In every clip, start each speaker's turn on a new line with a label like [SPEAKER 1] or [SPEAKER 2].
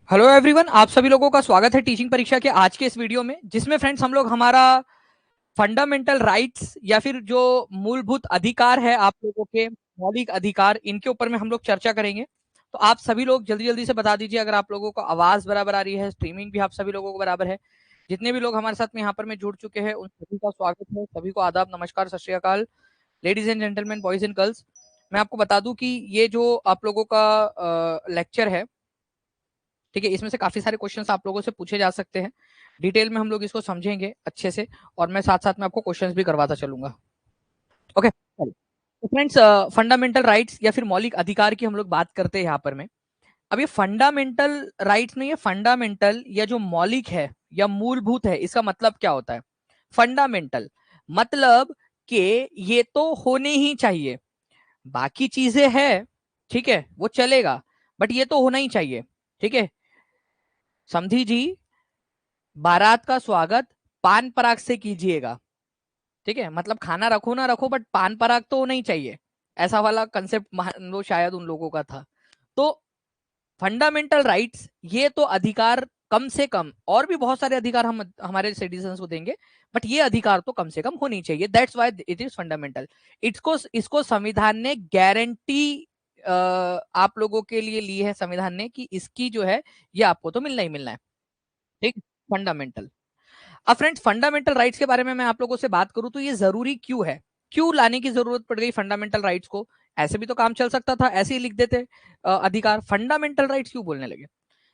[SPEAKER 1] Hello everyone, आप सभी लोगों का स्वागत है टीचिंग परीक्षा के आज के इस वीडियो में, जिसमें फ्रेंड्स हम लोग हमारा फंडामेंटल राइट्स या फिर जो मूलभूत अधिकार है आप लोगों के मौलिक अधिकार, इनके ऊपर में हम लोग चर्चा करेंगे। तो आप सभी लोग जल्दी जल्दी से बता दीजिए अगर आप लोगों को आवाज बराबर आ रही है, स्ट्रीमिंग भी आप सभी लोगों को बराबर है। जितने भी लोग हमारे साथ में यहाँ पर में जुड़ चुके हैं उन सभी का स्वागत है, सभी को आदाब, नमस्कार, सत श्री अकाल, ladies and gentleman, boys and girls. मैं आपको बता दूं कि ये जो आप लोगों का लेक्चर है, ठीक है, इसमें से काफी सारे क्वेश्चंस आप लोगों से पूछे जा सकते हैं। डिटेल में हम लोग इसको समझेंगे अच्छे से, और मैं साथ साथ में आपको क्वेश्चंस भी करवाता चलूंगा। ओके, तो फ्रेंड्स, फंडामेंटल राइट्स या फिर मौलिक अधिकार की हम लोग बात करते हैं यहाँ पर में। अब ये फंडामेंटल राइट्स नहीं है, फंडामेंटल या जो मौलिक है या मूलभूत है, इसका मतलब क्या होता है? फंडामेंटल मतलब कि ये तो होने ही चाहिए, बाकी चीजें है, ठीक है, वो चलेगा, बट ये तो होना ही चाहिए। ठीक है, समझी जी, बारात का स्वागत पान पराग से कीजिएगा। ठीक है, मतलब खाना रखो ना रखो, बट पान पराग तो होना ही चाहिए, ऐसा वाला कंसेप्ट वो शायद उन लोगों का था। तो फंडामेंटल राइट्स ये तो अधिकार, कम से कम और भी बहुत सारे अधिकार हम हमारे सिटीजन को देंगे, बट ये अधिकार तो कम से कम होनी चाहिए। That's why it is fundamental. इसको इसको संविधान ने गारंटी आप लोगों के लिए ली है, संविधान ने, कि इसकी जो है ये आपको तो मिलना ही मिलना है। ठीक, फंडामेंटल। अब फ्रेंड्स, फंडामेंटल राइट्स के बारे में मैं आप लोगों से बात करूं तो ये जरूरी क्यों है, क्यों लाने की जरूरत पड़ गई फंडामेंटल राइट्स को? ऐसे भी तो काम चल सकता था, ऐसे ही लिख देते अधिकार। फंडामेंटल राइट्स क्यों बोलने लगे?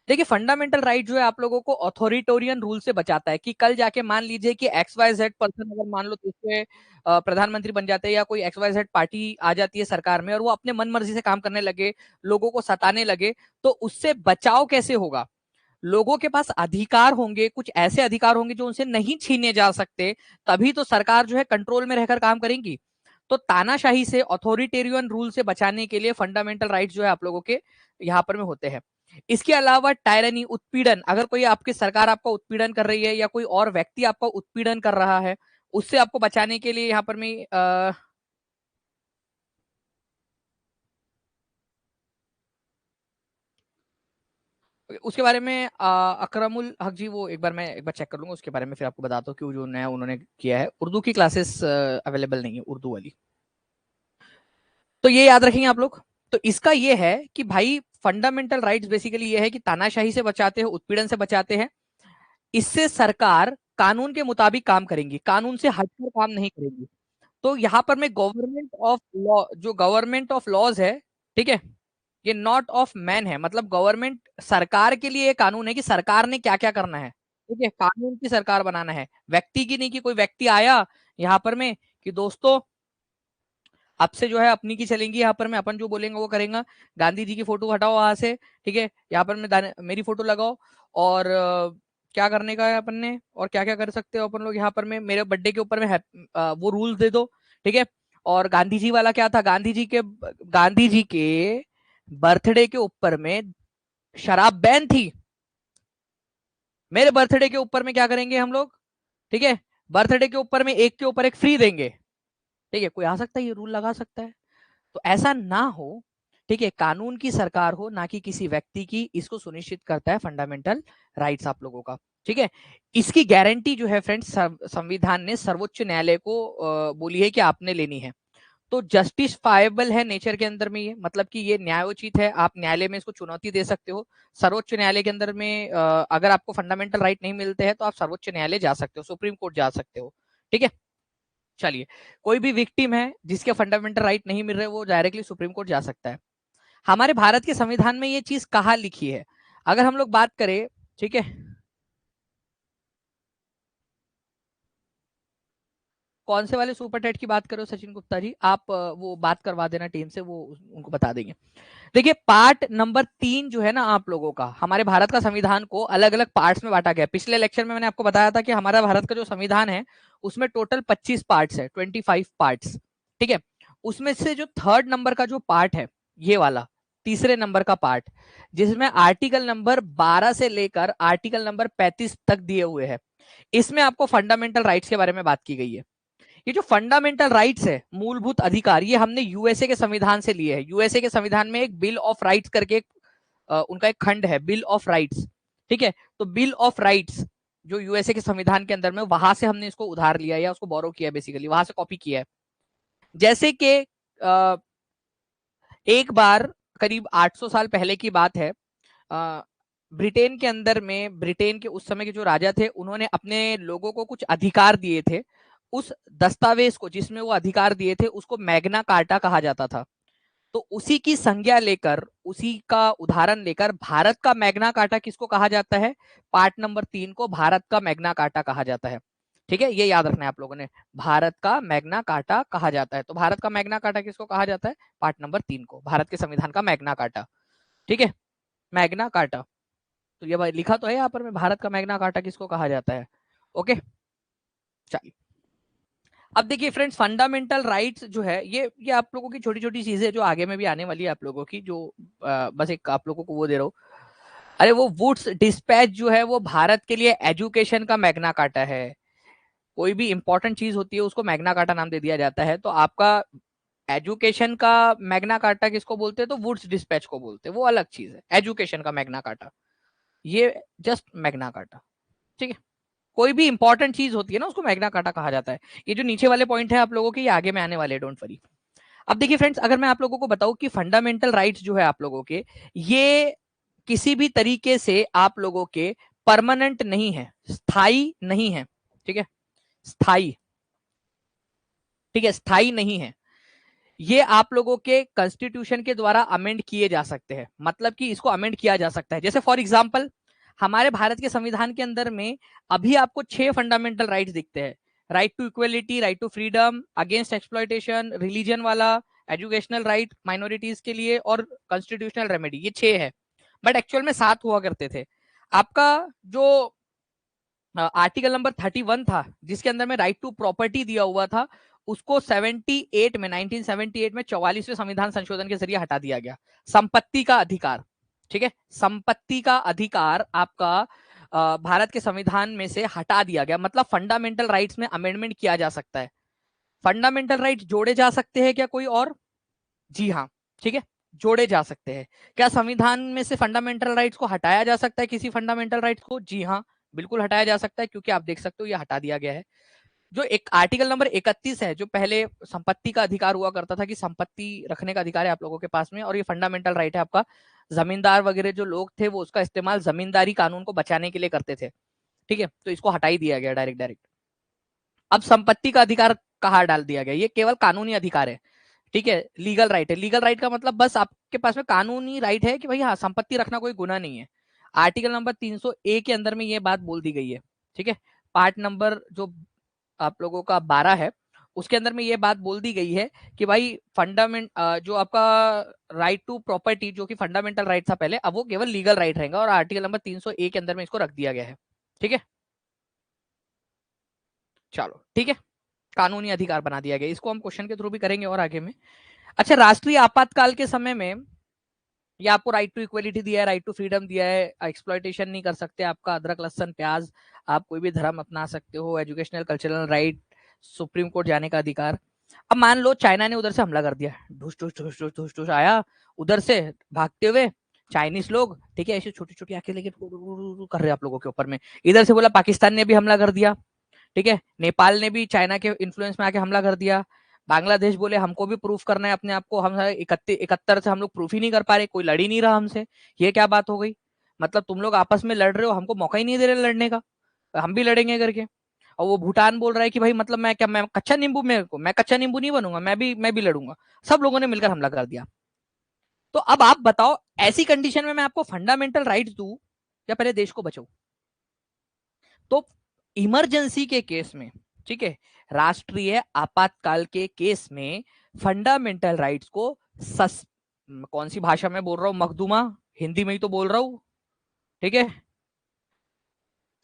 [SPEAKER 1] देखिए, फंडामेंटल राइट जो है आप लोगों को अथॉरिटेरियन रूल से बचाता है, कि कल जाके मान लीजिए कि एक्स वाई जेड पर्सन अगर मान लो तो इससे प्रधानमंत्री बन जाते हैं, या कोई एक्स वाई जेड पार्टी आ जाती है सरकार में और वो अपने मन मर्जी से काम करने लगे, लोगों को सताने लगे, तो उससे बचाव कैसे होगा? लोगों के पास अधिकार होंगे, कुछ ऐसे अधिकार होंगे जो उनसे नहीं छीने जा सकते, तभी तो सरकार जो है कंट्रोल में रहकर काम करेंगी। तो तानाशाही से, अथॉरिटेरियन रूल से बचाने के लिए फंडामेंटल राइट्स जो है आप लोगों के यहाँ पर में होते हैं। इसके अलावा टायरनी, उत्पीड़न, अगर कोई आपकी सरकार आपका उत्पीड़न कर रही है या कोई और व्यक्ति आपका उत्पीड़न कर रहा है, उससे आपको बचाने के लिए यहाँ पर में उसके बारे में अकरमुल हक जी, वो एक बार चेक कर लूंगा, उसके बारे में फिर आपको बताता हूँ क्यों जो नया उन्होंने किया है। उर्दू की क्लासेस अवेलेबल नहीं है, उर्दू वाली, तो ये याद रखेंगे आप लोग। तो इसका ये है कि भाई फंडामेंटल राइट्स बेसिकली ये है कि तानाशाही से बचाते हैं, उत्पीड़न से बचाते हैं। इससे सरकार कानून के मुताबिक काम करेंगी, कानून से हटकर काम नहीं करेंगी। तो यहाँ पर में गवर्नमेंट ऑफ लॉ, जो गवर्नमेंट ऑफ लॉज है, ठीक है, ये नॉट ऑफ मैन है। मतलब गवर्नमेंट, सरकार के लिए ये कानून है कि सरकार ने क्या क्या करना है। ठीक है, कानून की सरकार बनाना है, व्यक्ति की नहीं, कि कोई व्यक्ति आया यहाँ पर में कि दोस्तों आपसे जो है अपनी की चलेंगी, यहाँ पर मैं अपन जो बोलेंगे वो करेंगे, गांधी जी की फोटो हटाओ वहां से, ठीक है, यहाँ पर मैं मेरी फोटो लगाओ, और क्या करने का है अपन ने, और क्या क्या कर सकते हो अपन लोग यहाँ पर में, मेरे बर्थडे के ऊपर में वो रूल दे दो। ठीक है, और गांधी जी वाला क्या था, गांधी जी के बर्थडे के ऊपर में शराब बैन थी। मेरे बर्थडे के ऊपर में क्या करेंगे हम लोग, ठीक है, बर्थडे के ऊपर में एक के ऊपर एक फ्री देंगे। ठीक है, कोई आ सकता है ये रूल लगा सकता है, तो ऐसा ना हो। ठीक है, कानून की सरकार हो, ना कि किसी व्यक्ति की, इसको सुनिश्चित करता है फंडामेंटल राइट्स आप लोगों का। ठीक है, इसकी गारंटी जो है फ्रेंड्स, संविधान ने सर्वोच्च न्यायालय को बोली है कि आपने लेनी है। तो जस्टिफाइबल है नेचर के अंदर में, ये मतलब कि ये न्यायोचित है, आप न्यायालय में इसको चुनौती दे सकते हो। सर्वोच्च न्यायालय के अंदर में अगर आपको फंडामेंटल राइट नहीं मिलते हैं तो आप सर्वोच्च न्यायालय जा सकते हो, सुप्रीम कोर्ट जा सकते हो। ठीक है, चलिए, कोई भी विक्टिम है जिसके फंडामेंटल राइट नहीं मिल रहे, वो डायरेक्टली सुप्रीम कोर्ट जा सकता है। हमारे भारत के संविधान में ये चीज कहाँ लिखी है, अगर हम लोग बात करें, ठीक है, कौन से वाले सुपर टेट की बात करो सचिन गुप्ता जी, आप वो बात करवा देना टीम से, वो उनको बता देंगे। देखिए, पार्ट नंबर 3 जो है ना आप लोगों का, हमारे भारत का संविधान को अलग अलग पार्ट्स में बांटा गया। पिछले लेक्चर में मैंने आपको बताया था कि हमारा भारत का जो संविधान है उसमें टोटल 25 पार्ट्स है, 25 पार्ट्स। ठीक है, उसमें से जो थर्ड नंबर का जो पार्ट है, ये वाला तीसरे नंबर का पार्ट, जिसमें आर्टिकल नंबर 12 से लेकर आर्टिकल नंबर 35 तक दिए हुए हैं, इसमें आपको फंडामेंटल राइट्स के बारे में बात की गई है। ये जो फंडामेंटल राइट्स है, मूलभूत अधिकार, ये हमने यूएसए के संविधान से लिए है। यूएसए के संविधान में एक बिल ऑफ राइट्स करके एक उनका एक खंड है बिल ऑफ राइट्स, ठीक है। तो बिल ऑफ राइट्स जो यूएसए के संविधान के अंदर में, वहां से हमने इसको उधार लिया या उसको बोरो किया, बेसिकली वहां से कॉपी किया है। जैसे कि एक बार करीब 800 साल पहले की बात है, ब्रिटेन के अंदर में, ब्रिटेन के उस समय के जो राजा थे, उन्होंने अपने लोगों को कुछ अधिकार दिए थे। उस दस्तावेज को जिसमें वो अधिकार दिए थे उसको मैग्ना कार्टा कहा जाता था। तो उसी की संज्ञा लेकर, उसी का उदाहरण लेकर भारत का मैग्ना कार्टा किसको कहा जाता है? पार्ट नंबर 3 को भारत का मैग्ना कार्टा कहा जाता है। ठीक है, ये याद रखना है आप लोगों ने, भारत का मैग्ना कार्टा कहा जाता है। तो भारत का मैग्ना कार्टा किसको कहा जाता है? पार्ट नंबर 3 को, भारत के संविधान का मैग्ना कार्टा। ठीक है, मैग्ना कार्टा। तो ये भाई लिखा तो है यहाँ पर में, भारत का मैग्ना कार्टा किसको कहा जाता है। ओके, चलिए अब देखिए फ्रेंड्स, फंडामेंटल राइट्स जो है, ये आप लोगों की छोटी छोटी चीजें जो आगे में भी आने वाली है आप लोगों की, जो बस एक आप लोगों को वो दे रहा हूँ। अरे वो वुड्स डिस्पैच जो है वो भारत के लिए एजुकेशन का मैग्ना कार्टा है। कोई भी इंपॉर्टेंट चीज होती है उसको मैग्ना कार्टा नाम दे दिया जाता है। तो आपका एजुकेशन का मैग्ना कार्टा किसको बोलते हैं? तो वुड्स डिस्पैच को बोलते हैं, वो अलग चीज है। एजुकेशन का मैग्ना कार्टा, ये जस्ट मैग्ना कार्टा, ठीक है। कोई भी इंपॉर्टेंट चीज होती है ना, उसको मैग्ना कार्टा कहा जाता है। ये जो नीचे वाले पॉइंट है आप लोगों के, ये आगे में आने वाले, डोंट वरी। अब देखिए फ्रेंड्स, अगर मैं आप लोगों को बताऊं कि फंडामेंटल राइट्स जो है आप लोगों के, ये किसी भी तरीके से आप लोगों के परमानेंट नहीं है, स्थायी नहीं है। ठीक है, स्थायी, ठीक है, स्थायी नहीं है। ये आप लोगों के कॉन्स्टिट्यूशन के द्वारा अमेंड किए जा सकते हैं। मतलब कि इसको अमेंड किया जा सकता है। जैसे फॉर एग्जांपल, हमारे भारत के संविधान के अंदर में अभी आपको 6 फंडामेंटल राइट्स दिखते हैं। Right to equality, right to freedom, against exploitation, religion वाला, एजुकेशनल राइट माइनॉरिटीज के लिए, और कॉन्स्टिट्यूशनल रेमेडी, ये 6 है। बट एक्चुअल में 7 हुआ करते थे। आपका जो आर्टिकल नंबर 31 था, जिसके अंदर में राइट टू प्रॉपर्टी दिया हुआ था, उसको 78 में, 1978 में 44वें संविधान संशोधन के जरिए हटा दिया गया। संपत्ति का अधिकार, ठीक है, संपत्ति का अधिकार आपका भारत के संविधान में से हटा दिया गया। मतलब फंडामेंटल राइट्स में अमेंडमेंट किया जा सकता है। फंडामेंटल राइट्स जोड़े जा सकते हैं क्या कोई और? जी हाँ, ठीक है, जोड़े जा सकते हैं। क्या संविधान में से फंडामेंटल राइट्स को हटाया जा सकता है, किसी फंडामेंटल राइट्स को? जी हाँ, बिल्कुल हटाया जा सकता है, क्योंकि आप देख सकते हो ये हटा दिया गया है। जो एक आर्टिकल नंबर 31 है, जो पहले संपत्ति का अधिकार हुआ करता था कि संपत्ति रखने का अधिकार है आप लोगों के पास में, और ये फंडामेंटल राइट है आपका। जमींदार वगैरह जो लोग थे वो उसका इस्तेमाल जमींदारी कानून को बचाने के लिए करते थे। ठीक है, तो इसको हटा ही दिया गया डायरेक्ट। अब संपत्ति का अधिकार कहाँ डाल दिया गया? ये केवल कानूनी अधिकार है, ठीक है, लीगल राइट है। लीगल राइट का मतलब बस आपके पास में कानूनी राइट है कि भाई हाँ, संपत्ति रखना कोई गुनाह नहीं है। आर्टिकल नंबर 300A के अंदर में ये बात बोल दी गई है। ठीक है, पार्ट नंबर जो आप लोगों का 12 है, उसके अंदर में ये बात बोल दी गई है कि भाई फंडामेंट जो आपका राइट टू प्रॉपर्टी, जो कि फंडामेंटल राइट था पहले, अब वो केवल लीगल राइट रहेगा, और आर्टिकल नंबर 300A के अंदर में इसको रख दिया गया है। ठीक है, चलो ठीक है, कानूनी अधिकार बना दिया गया। इसको हम क्वेश्चन के थ्रू भी करेंगे और आगे में। अच्छा, राष्ट्रीय आपातकाल के समय में ये आपको राइट टू इक्वलिटी दिया है, राइट टू फ्रीडम दिया है, एक्सप्लॉयटेशन नहीं कर सकते, आपका अदरक लहसन प्याज, आप कोई भी धर्म अपना सकते हो, educational cultural right, supreme court जाने का अधिकार। अब मान लो चाइना ने उधर से हमला कर दिया, ढुस ढुस ढुस ढुस ढुस ढुस आया उधर से भागते हुए चाइनीज लोग, ठीक है, ऐसे छोटी छोटी आंखें लेके कर रहे हैं आप लोगों के ऊपर में। इधर से बोला पाकिस्तान ने भी हमला कर दिया, ठीक है, नेपाल ने भी चाइना के इन्फ्लुएंस में आके हमला कर दिया। बांग्लादेश बोले हमको भी प्रूफ करना है अपने आप को, हम 71 से हम लोग प्रूफ ही नहीं कर पा रहे, कोई लड़ ही नहीं रहा हमसे। ये क्या बात हो गई? मतलब तुम लोग आपस में लड़ रहे हो, हमको मौका ही नहीं दे रहे लड़ने का, हम भी लड़ेंगे करके। और वो भूटान बोल रहा है कि भाई मतलब मैं क्या, मैं कच्चा नींबू, मेरे को मैं कच्चा नींबू नहीं बनूंगा, मैं भी लड़ूंगा। सब लोगों ने मिलकर हमला कर दिया। तो अब आप बताओ, ऐसी कंडीशन में मैं आपको फंडामेंटल राइट्स दूं या पहले देश को बचाऊं? तो इमरजेंसी के केस में, ठीक है, राष्ट्रीय आपातकाल के केस में फंडामेंटल राइट्स को कौन सी भाषा में बोल रहा हूं, मखदूमा, हिंदी में ही तो बोल रहा हूं, ठीक है,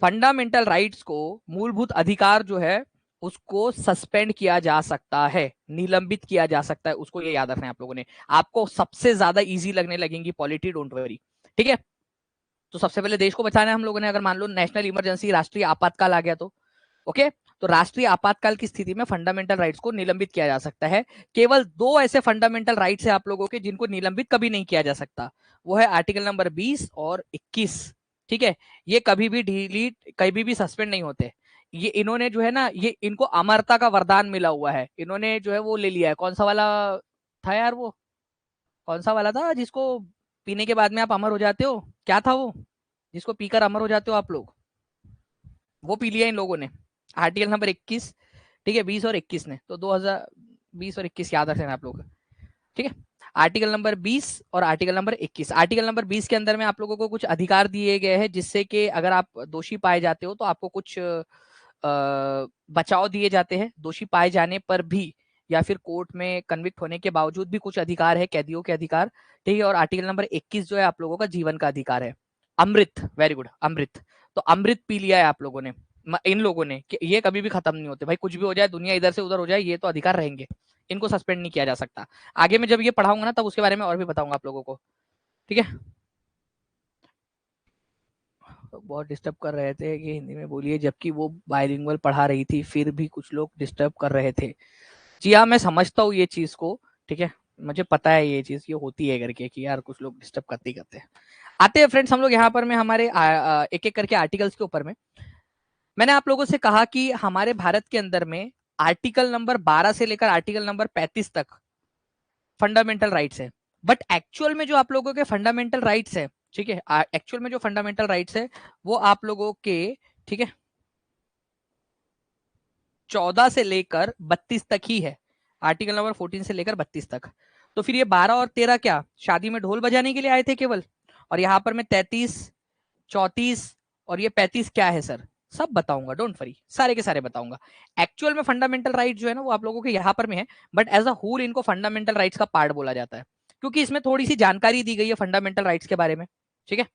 [SPEAKER 1] फंडामेंटल राइट्स को, मूलभूत अधिकार जो है उसको सस्पेंड किया जा सकता है, निलंबित किया जा सकता है। उसको ये याद रखना है आप लोगों ने। आपको सबसे ज्यादा इजी लगने लगेंगी पॉलिटी, डोंट वरी, ठीक है। तो सबसे पहले देश को बचाना है हम लोगों ने। अगर मान लो नेशनल इमरजेंसी, राष्ट्रीय आपातकाल आ गया तो ओके, तो राष्ट्रीय आपातकाल की स्थिति में फंडामेंटल राइट्स को निलंबित किया जा सकता है। केवल 2 ऐसे फंडामेंटल राइट्स है आप लोगों के जिनको निलंबित कभी नहीं किया जा सकता। वो है आर्टिकल नंबर 20 और 21। ठीक है, ये कभी भी डिलीट, कभी भी सस्पेंड नहीं होते। ये इन्होंने जो है ना, ये इनको अमरता का वरदान मिला हुआ है, इन्होंने जो है वो ले लिया है। कौन सा वाला था यार वो, कौन सा वाला था जिसको पीने के बाद में आप अमर हो जाते हो, क्या था वो जिसको पीकर अमर हो जाते हो आप लोग, वो पी लिया इन लोगों ने, आर्टिकल नंबर 21। ठीक है, 20 और 21 ने, तो 2020 और 21 याद रखना आप लोग। ठीक है, आर्टिकल नंबर 20 और आर्टिकल नंबर 21। आर्टिकल नंबर 20 के अंदर में आप लोगों को कुछ अधिकार दिए गए हैं, जिससे कि अगर आप दोषी पाए जाते हो तो आपको कुछ बचाव दिए जाते हैं दोषी पाए जाने पर भी, या फिर कोर्ट में कन्विक्ट होने के बावजूद भी कुछ अधिकार है, कैदियों के अधिकार। ठीक है, और आर्टिकल नंबर 21 जो है आप लोगों का जीवन का अधिकार है। अमृत, वेरी गुड, अमृत। तो अमृत पी लिया है आप लोगों ने, इन लोगों ने, कि ये कभी भी खत्म नहीं होते भाई, कुछ भी हो जाए, दुनिया इधर से उधर हो जाए, ये तो अधिकार रहेंगे, इनको सस्पेंड नहीं किया जा सकता। आगे में जब ये पढ़ाऊंगा ना तब उसके बारे में और भी बताऊंगा आप लोगों को। ठीक है, बहुत डिस्टर्ब कर रहे थे कि हिंदी में बोलिए, जबकि वो बाइलिंगुअल पढ़ा रही थी, फिर भी कुछ लोग डिस्टर्ब कर रहे थे। जी हाँ, मैं समझता हूँ ये चीज को। ठीक है, मुझे पता है ये चीज ये होती है करके, कि यार कुछ लोग डिस्टर्ब करते ही करते हैं। आते हैं फ्रेंड्स हम लोग यहाँ पर में हमारे एक एक करके आर्टिकल्स के ऊपर में। मैंने आप लोगों से कहा कि हमारे भारत के अंदर में आर्टिकल नंबर 12 से लेकर आर्टिकल नंबर 35 तक फंडामेंटल राइट्स है। बट एक्चुअल में जो आप लोगों के फंडामेंटल राइट्स है, ठीक है, एक्चुअल में जो फंडामेंटल राइट्स है वो आप लोगों के, ठीक है, 14 से लेकर 32 तक ही है। आर्टिकल नंबर 14 से लेकर 32 तक। तो फिर ये 12 और 13 क्या शादी में ढोल बजाने के लिए आए थे केवल? और यहाँ पर मैं 33, 34 और ये 35 क्या है सर? सब बताऊंगा, डोंट वरी, सारे के सारे बताऊंगा। एक्चुअल में फंडामेंटल राइट जो है ना वो आप लोगों के यहाँ पर में है, बट एज अ होल इनको फंडामेंटल राइट्स का पार्ट बोला जाता है, क्योंकि इसमें थोड़ी सी जानकारी दी गई है फंडामेंटल राइट्स के बारे में। ठीक है,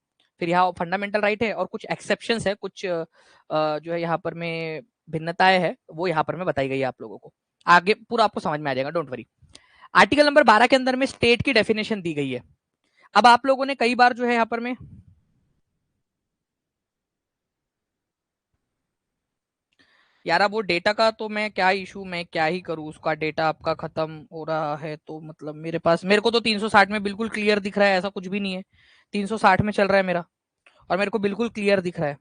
[SPEAKER 1] फिर यहाँ फंडामेंटल राइट है और कुछ एक्सेप्शन है, कुछ जो है यहाँ पर में भिन्नताएं है, वो यहाँ पर में बताई गई है आप लोगों को। आगे पूरा आपको समझ में आ जाएगा, डोंट वरी। आर्टिकल नंबर 12 के अंदर में स्टेट की डेफिनेशन दी गई है। अब आप लोगों ने कई बार जो है यहाँ पर में, यार अब वो डेटा का तो मैं क्या इशू, मैं क्या ही करूँ, उसका डेटा आपका खत्म हो रहा है तो मतलब मेरे पास, मेरे को तो 360 में बिल्कुल क्लियर दिख रहा है, ऐसा कुछ भी नहीं है, 360 में चल रहा है मेरा, और मेरे को बिल्कुल क्लियर दिख रहा है।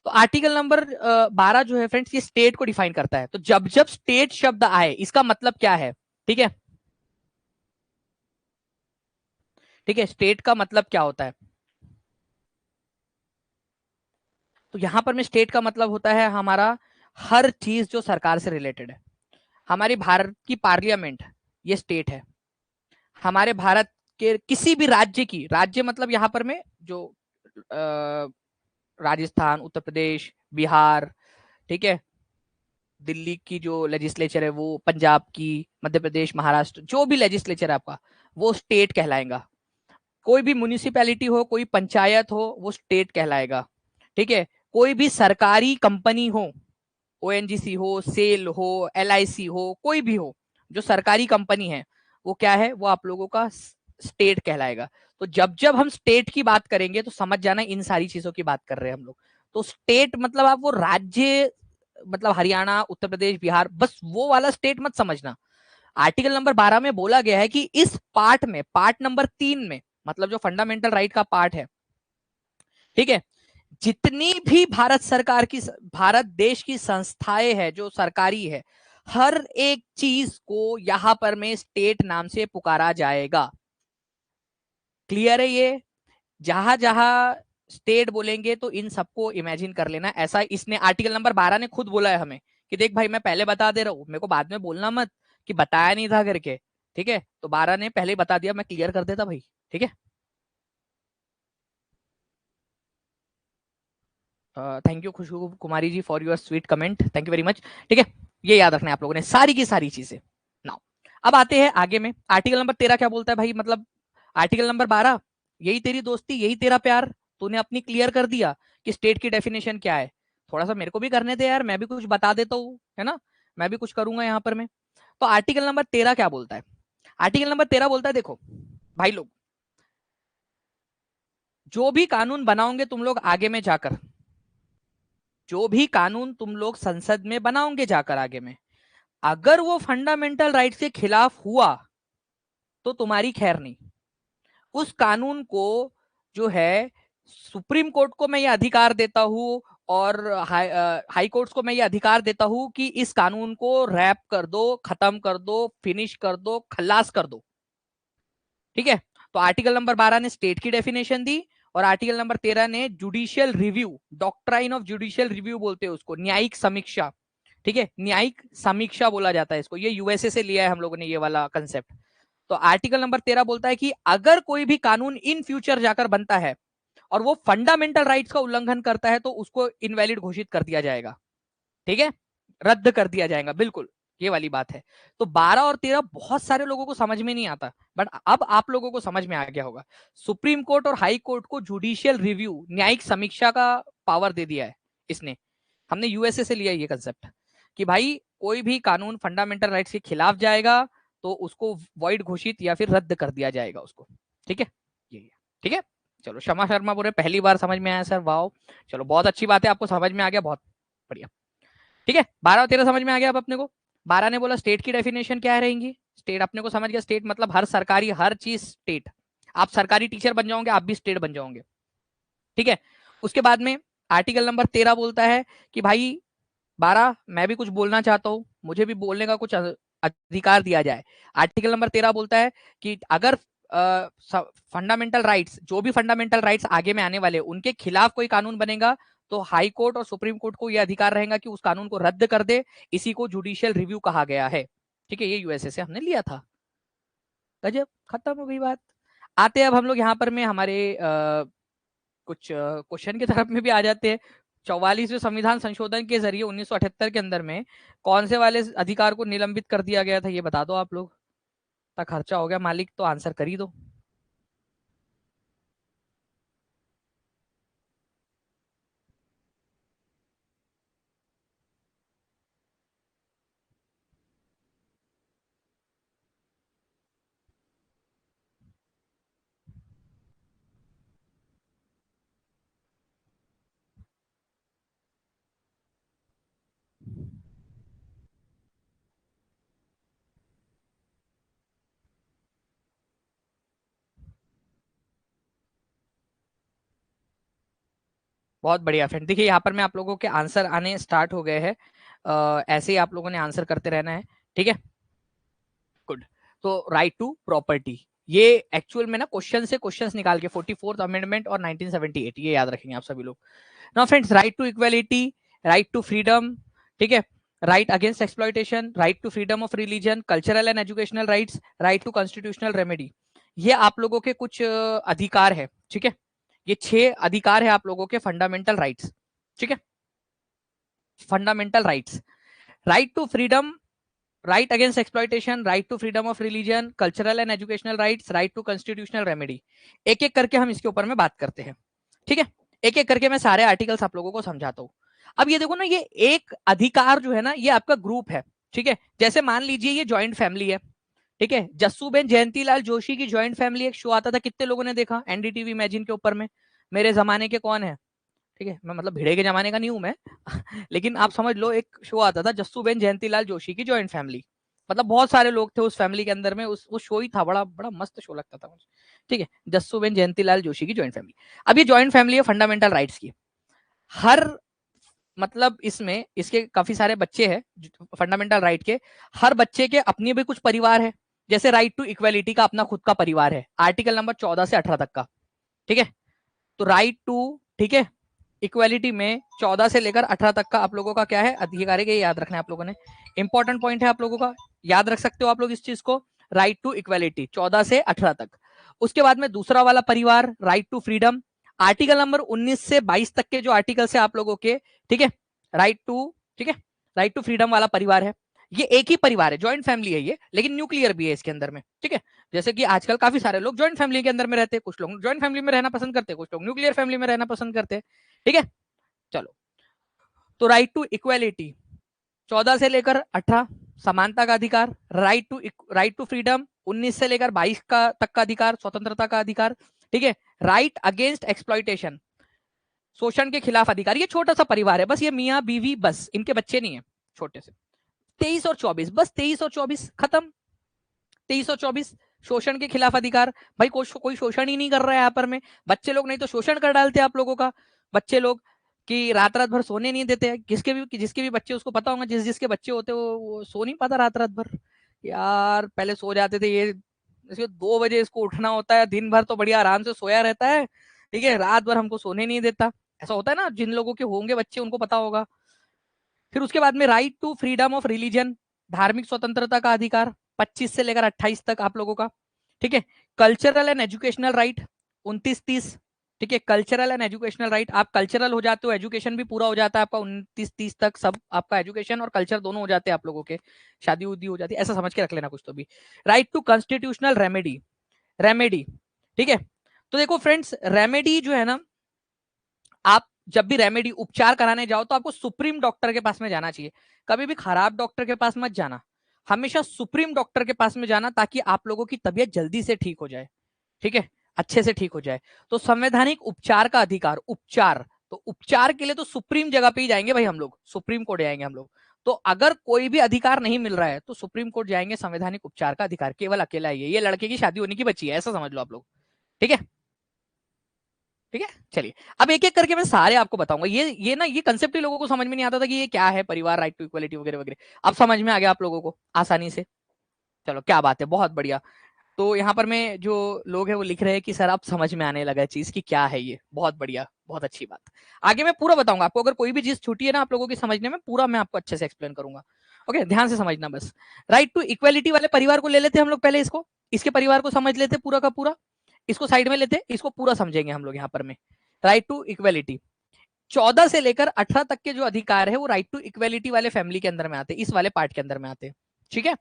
[SPEAKER 1] तो आर्टिकल नंबर 12 जो है फ्रेंड्स ये स्टेट को डिफाइन करता है। तो जब जब स्टेट शब्द आए इसका मतलब क्या है? ठीक है, ठीक है, स्टेट का मतलब क्या होता है? तो यहां पर में स्टेट का मतलब होता है हमारा हर चीज जो सरकार से रिलेटेड है। हमारी भारत की पार्लियामेंट ये स्टेट है। हमारे भारत के किसी भी राज्य की, राज्य मतलब यहाँ पर में जो राजस्थान, उत्तर प्रदेश, बिहार, ठीक है, दिल्ली की जो लेजिस्लेचर है वो, पंजाब की, मध्य प्रदेश, महाराष्ट्र, जो भी लेजिस्लेचर है आपका वो स्टेट कहलाएगा। कोई भी म्यूनिसिपैलिटी हो, कोई पंचायत हो, वो स्टेट कहलाएगा। ठीक है, कोई भी सरकारी कंपनी हो, ओएनजीसी हो, सेल हो, एलआईसी हो, कोई भी हो जो सरकारी कंपनी है, वो क्या है, वो आप लोगों का स्टेट कहलाएगा। तो जब जब हम स्टेट की बात करेंगे तो समझ जाना इन सारी चीजों की बात कर रहे हैं हम लोग। तो स्टेट मतलब आप वो राज्य, मतलब हरियाणा, उत्तर प्रदेश, बिहार, बस वो वाला स्टेट मत समझना। आर्टिकल नंबर 12 में बोला गया है कि इस पार्ट में, पार्ट नंबर 3 में, मतलब जो फंडामेंटल राइट का पार्ट है, ठीक है, जितनी भी भारत सरकार की, भारत देश की संस्थाएं है जो सरकारी है, हर एक चीज को यहां पर में स्टेट नाम से पुकारा जाएगा। क्लियर है ये? जहां जहां स्टेट बोलेंगे तो इन सबको इमेजिन कर लेना। ऐसा इसने आर्टिकल नंबर 12 ने खुद बोला है हमें कि देख भाई मैं पहले बता दे रहा हूं, मेरे को बाद में बोलना मत कि बताया नहीं था करके। ठीक है, तो 12 ने पहले ही बता दिया, मैं क्लियर कर देता भाई। ठीक है, thank you Khushboo Kumari ji for your sweet comment, thank you very much. ठीक है, ये याद रखना है आप लोगों ने सारी की सारी चीजें। नाउ अब आते हैं आगे में, आर्टिकल नंबर 13 क्या बोलता है भाई, मतलब आर्टिकल नंबर 12, यही तेरी दोस्ती, यही तेरा प्यार, तूने अपनी क्लियर कर दिया कि स्टेट की डेफिनेशन क्या है। थोड़ा सा मेरे को भी करने दे यार, मैं भी कुछ बता देता हूँ, है ना, मैं भी कुछ करूंगा यहाँ पर मैं। तो आर्टिकल नंबर 13 क्या बोलता है? आर्टिकल नंबर 13 बोलता है, देखो भाई लोग, जो भी कानून बनाओगे तुम लोग आगे में जाकर, जो भी कानून तुम लोग संसद में बनाओगे जाकर आगे में, अगर वो फंडामेंटल राइट्स के खिलाफ हुआ तो तुम्हारी खैर नहीं। उस कानून को जो है सुप्रीम कोर्ट को मैं ये अधिकार देता हूं और हाई कोर्ट्स को मैं ये अधिकार देता हूं कि इस कानून को रैप कर दो, खत्म कर दो, फिनिश कर दो, खलास कर दो। ठीक है, तो आर्टिकल नंबर 12 ने स्टेट की डेफिनेशन दी और आर्टिकल नंबर 13 ने judicial review, doctrine of judicial review बोलते हैं उसको, न्यायिक समीक्षा। ठीक है, न्यायिक समीक्षा बोला जाता है इसको, ये यूएसए से लिया है हम लोगों ने ये वाला कंसेप्ट। तो आर्टिकल नंबर 13 बोलता है कि अगर कोई भी कानून इन फ्यूचर जाकर बनता है और वो फंडामेंटल राइट्स का उल्लंघन करता है तो उसको इनवैलिड घोषित कर दिया जाएगा। ठीक है, रद्द कर दिया जाएगा, बिल्कुल ये वाली बात है। तो 12 और 13 बहुत सारे लोगों को समझ में नहीं आता, बट अब आप लोगों को समझ में आ गया होगा। सुप्रीम कोर्ट और हाई कोर्ट को जुडिशियल रिव्यू, न्यायिक समीक्षा का पावर दे दिया है इसने। हमने यूएसए से लिया ये कंसेप्ट कि भाई कोई भी कानून फंडामेंटल राइट्स के खिलाफ जाएगा तो उसको वॉइड घोषित या फिर रद्द कर दिया जाएगा उसको। ठीक है, ये ठीक है। चलो, शमा शर्मा बोले पहली बार समझ में आया सर, वाओ, चलो बहुत अच्छी बात है, आपको समझ में आ गया, बहुत बढ़िया। ठीक है, 12 और 13 समझ में आ गया अब अपने को। 12 ने बोला स्टेट की डेफिनेशन क्या रहेंगी, स्टेट अपने को समझ गया, स्टेट मतलब हर सरकारी, हर चीज स्टेट। आप सरकारी टीचर बन जाओगे, आप भी स्टेट बन जाओगे। ठीक है, उसके बाद में आर्टिकल नंबर 13 बोलता है कि भाई 12, मैं भी कुछ बोलना चाहता हूं, मुझे भी बोलने का कुछ अधिकार दिया जाए। आर्टिकल नंबर 13 बोलता है कि अगर फंडामेंटल राइट्स, जो भी फंडामेंटल राइट्स आगे में आने वाले उनके खिलाफ कोई कानून बनेगा तो हाई कोर्ट और सुप्रीम कोर्ट को यह अधिकार रहेगा कि उस कानून को रद्द कर दे। इसी को जुडिशियल रिव्यू कहा गया है। ठीक है, ये यूएसए से हमने लिया था। गजब, खत्म हो गई बात। आते अब हम लोग यहाँ पर में हमारे कुछ क्वेश्चन की तरफ में भी आ जाते हैं। 44वें संविधान संशोधन के जरिए 1978 के अंदर में कौन से वाले अधिकार को निलंबित कर दिया गया था, ये बता दो आप लोग। इतना खर्चा हो गया मालिक, तो आंसर कर ही दो। बहुत बढ़िया फ्रेंड, देखिए यहाँ पर मैं आप लोगों के आंसर आने स्टार्ट हो गए हैं। ऐसे ही आप लोगों ने आंसर करते रहना है। ठीक है, गुड। तो राइट टू प्रॉपर्टी, ये एक्चुअल में ना क्वेश्चन से क्वेश्चंस निकाल के 44th अमेंडमेंट और 1978, ये याद रखेंगे आप सभी लोग। Now friends, right to equality, right to freedom, ठीक है, right against exploitation, right to freedom of religion, cultural and educational rights, right to constitutional remedy, ये आप लोगों के कुछ अधिकार है। ठीक है, ये 6 अधिकार है आप लोगों के फंडामेंटल राइट्स। ठीक है, fundamental rights, right to freedom, right against exploitation, right to freedom of religion, cultural and educational rights, right to constitutional remedy. एक एक करके हम इसके ऊपर में बात करते हैं। ठीक है, एक एक करके मैं सारे आर्टिकल्स आप लोगों को समझाता हूँ। अब ये देखो ना, ये एक अधिकार जो है ना, ये आपका ग्रुप है। ठीक है, जैसे मान लीजिए ये ज्वाइंट फैमिली है। ठीक है, जस्सूबेन जयंतीलाल जोशी की ज्वाइंट फैमिली एक शो आता था, कितने लोगों ने देखा एनडीटीवी इमेजिन के ऊपर में, मेरे जमाने के कौन है। ठीक है, मैं मतलब भिड़े के जमाने का नहीं हूं मैं लेकिन आप समझ लो, एक शो आता था जस्सूबेन जयंतीलाल जोशी की ज्वाइंट फैमिली, मतलब बहुत सारे लोग थे उस फैमिली के अंदर में, उस शो ही था, बड़ा बड़ा मस्त शो लगता था मुझे। ठीक है, जस्सूबेन जयंतीलाल जोशी की ज्वाइंट फैमिली। अब ये ज्वाइंट फैमिली है फंडामेंटल राइट्स की। हर मतलब इसमें इसके काफी सारे बच्चे हैं फंडामेंटल राइट के, हर बच्चे के अपनी भी कुछ परिवार है। जैसे राइट टू इक्वालिटी का अपना खुद का परिवार है, आर्टिकल नंबर 14 से 18 तक का। ठीक है, तो राइट टू, ठीक है, इक्वालिटी में 14 से लेकर 18 तक का आप लोगों का क्या है, अधिकार है, ये याद रखना है आप लोगों ने। इंपॉर्टेंट पॉइंट है आप लोगों का, याद रख सकते हो आप लोग इस चीज को, राइट टू इक्वालिटी 14 से 18 तक। उसके बाद में दूसरा वाला परिवार right to freedom, article number 19 से 22 तक के जो आर्टिकल्स है आप लोगों के। ठीक है, राइट टू, ठीक है, राइट टू फ्रीडम वाला परिवार है। ये एक ही परिवार है, ज्वाइंट फैमिली है ये, लेकिन न्यूक्लियर भी है इसके अंदर में। ठीक है, जैसे कि आजकल काफी सारे लोग ज्वाइंट फैमिली के अंदर में रहते हैं, कुछ लोग ज्वाइंट फैमिली में रहना पसंद करते हैं, कुछ लोग न्यूक्लियर फैमिली में रहना पसंद करते हैं। ठीक है, चलो, तो राइट टू इक्वालिटी 14 से लेकर 18 समानता का अधिकार, राइट टू फ्रीडम 19 से लेकर 22 का तक का अधिकार, स्वतंत्रता का अधिकार। ठीक है, राइट अगेंस्ट एक्सप्लॉइटेशन, शोषण के खिलाफ अधिकार। ये छोटा सा परिवार है, बस ये मियाँ बीवी, बस इनके बच्चे नहीं है, छोटे से। 23 और 24, बस 23 और 24 खत्म। 23 और 24 शोषण के खिलाफ अधिकार, भाई कोई शोषण ही नहीं कर रहा है यहाँ पर में, बच्चे लोग नहीं तो शोषण कर डालते हैं आप लोगों का, बच्चे लोग कि रात रात भर सोने नहीं देते हैं, जिसके भी बच्चे, उसको पता होगा जिसके बच्चे होते हैं वो सो नहीं पाता रात रात भर, यार पहले सो जाते थे, ये इसको 2 बजे इसको उठना होता है, दिन भर तो बढ़िया आराम से सोया रहता है, ठीक है, रात भर हमको सोने नहीं देता, ऐसा होता है ना, जिन लोगों के होंगे बच्चे उनको पता होगा। फिर उसके बाद में right to freedom of religion, धार्मिक स्वतंत्रता का अधिकार, 25 से लेकर 28 तक आप लोगों का, ठीक है। कल्चरल एंड एजुकेशनल राइट 29-30, ठीक है, कल्चरल एंड एजुकेशनल राइट, आप कल्चरल हो जाते हो, एजुकेशन भी पूरा हो जाता है आपका 29-30 तक, सब आपका एजुकेशन और कल्चर दोनों हो जाते हैं आप लोगों के, शादी उदी हो जाती है, ऐसा समझ के रख लेना कुछ तो भी। Right to constitutional remedy, remedy, ठीक है। तो देखो फ्रेंड्स, रेमेडी जो है ना, आप जब भी रेमेडी उपचार कराने जाओ तो आपको सुप्रीम डॉक्टर के पास में जाना चाहिए, कभी भी खराब डॉक्टर के पास मत जाना, हमेशा सुप्रीम डॉक्टर के पास में जाना, ताकि आप लोगों की तबीयत जल्दी से ठीक हो जाए, ठीक है, अच्छे से ठीक हो जाए। तो संवैधानिक उपचार का अधिकार, उपचार, तो उपचार के लिए तो सुप्रीम जगह पे ही जाएंगे भाई, हम लोग सुप्रीम कोर्ट जाएंगे हम लोग। तो अगर कोई भी अधिकार नहीं मिल रहा है तो सुप्रीम कोर्ट जाएंगे, संवैधानिक उपचार का अधिकार केवल अकेला ये लड़के की शादी होने की बची है, ऐसा समझ लो आप लोग, ठीक है, ठीक है। चलिए अब एक एक करके मैं सारे आपको बताऊंगा, ये ना, ये कंसेप्ट ही लोगों को समझ में नहीं आता था कि ये क्या है परिवार, राइट टू इक्वलिटी वगैरह वगैरह, अब समझ में आ गया आप लोगों को आसानी से, चलो क्या बात है, बहुत बढ़िया। तो यहाँ पर मैं जो लोग हैं वो लिख रहे हैं कि सर अब समझ में आने लगा है चीज की क्या है ये, बहुत बढ़िया, बहुत अच्छी बात। आगे मैं पूरा बताऊंगा आपको, अगर कोई भी चीज छूटी है ना आप लोगों की समझने में, पूरा मैं आपको अच्छे से एक्सप्लेन करूंगा, ओके, ध्यान से समझना बस। राइट टू इक्वलिटी वाले परिवार को ले लेते हैं हम लोग पहले, इसको, इसके परिवार को समझ लेते पूरा का पूरा, इसको साइड में लेते, इसको पूरा समझेंगे हम लोग यहाँ पर में। राइट टू इक्वलिटी, 14 से लेकर 18 तक के जो अधिकार है वो राइट टू इक्वलिटी वाले फैमिली के अंदर में आते हैं, इस वाले पार्ट के अंदर में आते हैं, ठीक है।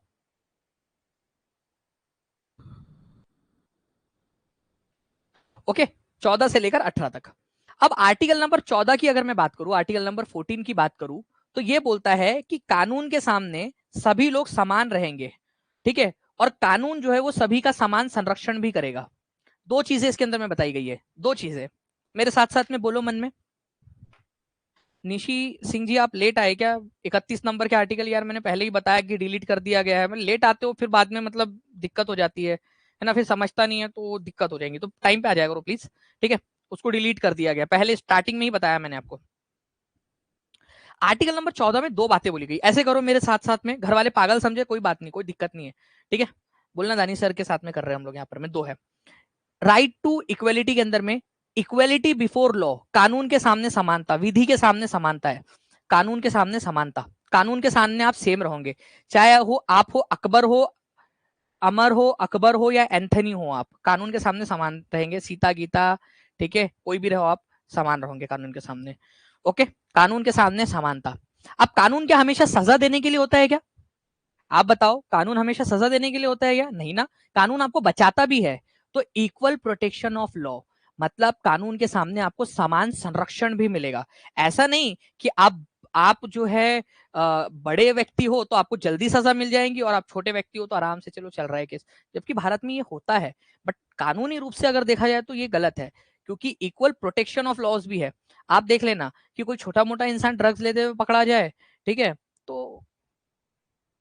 [SPEAKER 1] ओके, 14 से लेकर 18 तक। अब आर्टिकल नंबर 14 की अगर मैं बात करूं, आर्टिकल नंबर 14 की बात करूं, तो ये बोलता है कि कानून के सामने सभी लोग समान रहेंगे, ठीक है, और कानून जो है वो सभी का समान संरक्षण भी करेगा। दो चीजें इसके अंदर में बताई गई है, दो चीजें, मेरे साथ साथ में बोलो मन में। निशी सिंह जी आप लेट आए क्या? 31 नंबर के आर्टिकल यार मैंने पहले ही बताया कि डिलीट कर दिया गया है, मैं लेट आते हो फिर बाद में मतलब दिक्कत हो जाती है ना, फिर समझता नहीं है तो दिक्कत हो जाएंगी, तो टाइम पे आ जाएगा प्लीज, ठीक है। उसको डिलीट कर दिया गया, पहले स्टार्टिंग में ही बताया मैंने आपको। आर्टिकल नंबर 14 में दो बातें बोली गई, ऐसे करो मेरे साथ साथ में, घर वाले पागल समझे कोई बात नहीं, कोई दिक्कत नहीं है, ठीक है, बोलना दानी सर के साथ में कर रहे हैं हम लोग, यहाँ पर में दो है। राइट टू इक्वलिटी के अंदर में, इक्वलिटी बिफोर लॉ, कानून के सामने समानता, विधि के सामने समानता है, कानून के सामने समानता, कानून के सामने आप सेम रहोगे, चाहे हो आप हो अकबर हो, अमर हो, अकबर हो या एंथनी हो, आप कानून के सामने समान रहेंगे, सीता गीता, ठीक है, कोई भी रहो आप समान रहोगे कानून के सामने, ओके, कानून के सामने समानता। अब कानून क्या हमेशा सजा देने के लिए होता है क्या? आप बताओ, कानून हमेशा सजा देने के लिए होता है या नहीं ना, कानून आपको बचाता भी है। तो इक्वल प्रोटेक्शन ऑफ लॉ, मतलब कानून के सामने आपको समान संरक्षण भी मिलेगा। ऐसा नहीं कि आप जो है बड़े व्यक्ति हो तो आपको जल्दी सजा मिल जाएगी और आप छोटे व्यक्ति हो तो आराम से चलो चल रहा है केस, जबकि भारत में ये होता है, बट कानूनी रूप से अगर देखा जाए तो ये गलत है, क्योंकि इक्वल प्रोटेक्शन ऑफ लॉज भी है। आप देख लेना कि कोई छोटा मोटा इंसान ड्रग्स लेते हुए पकड़ा जाए, ठीक है, तो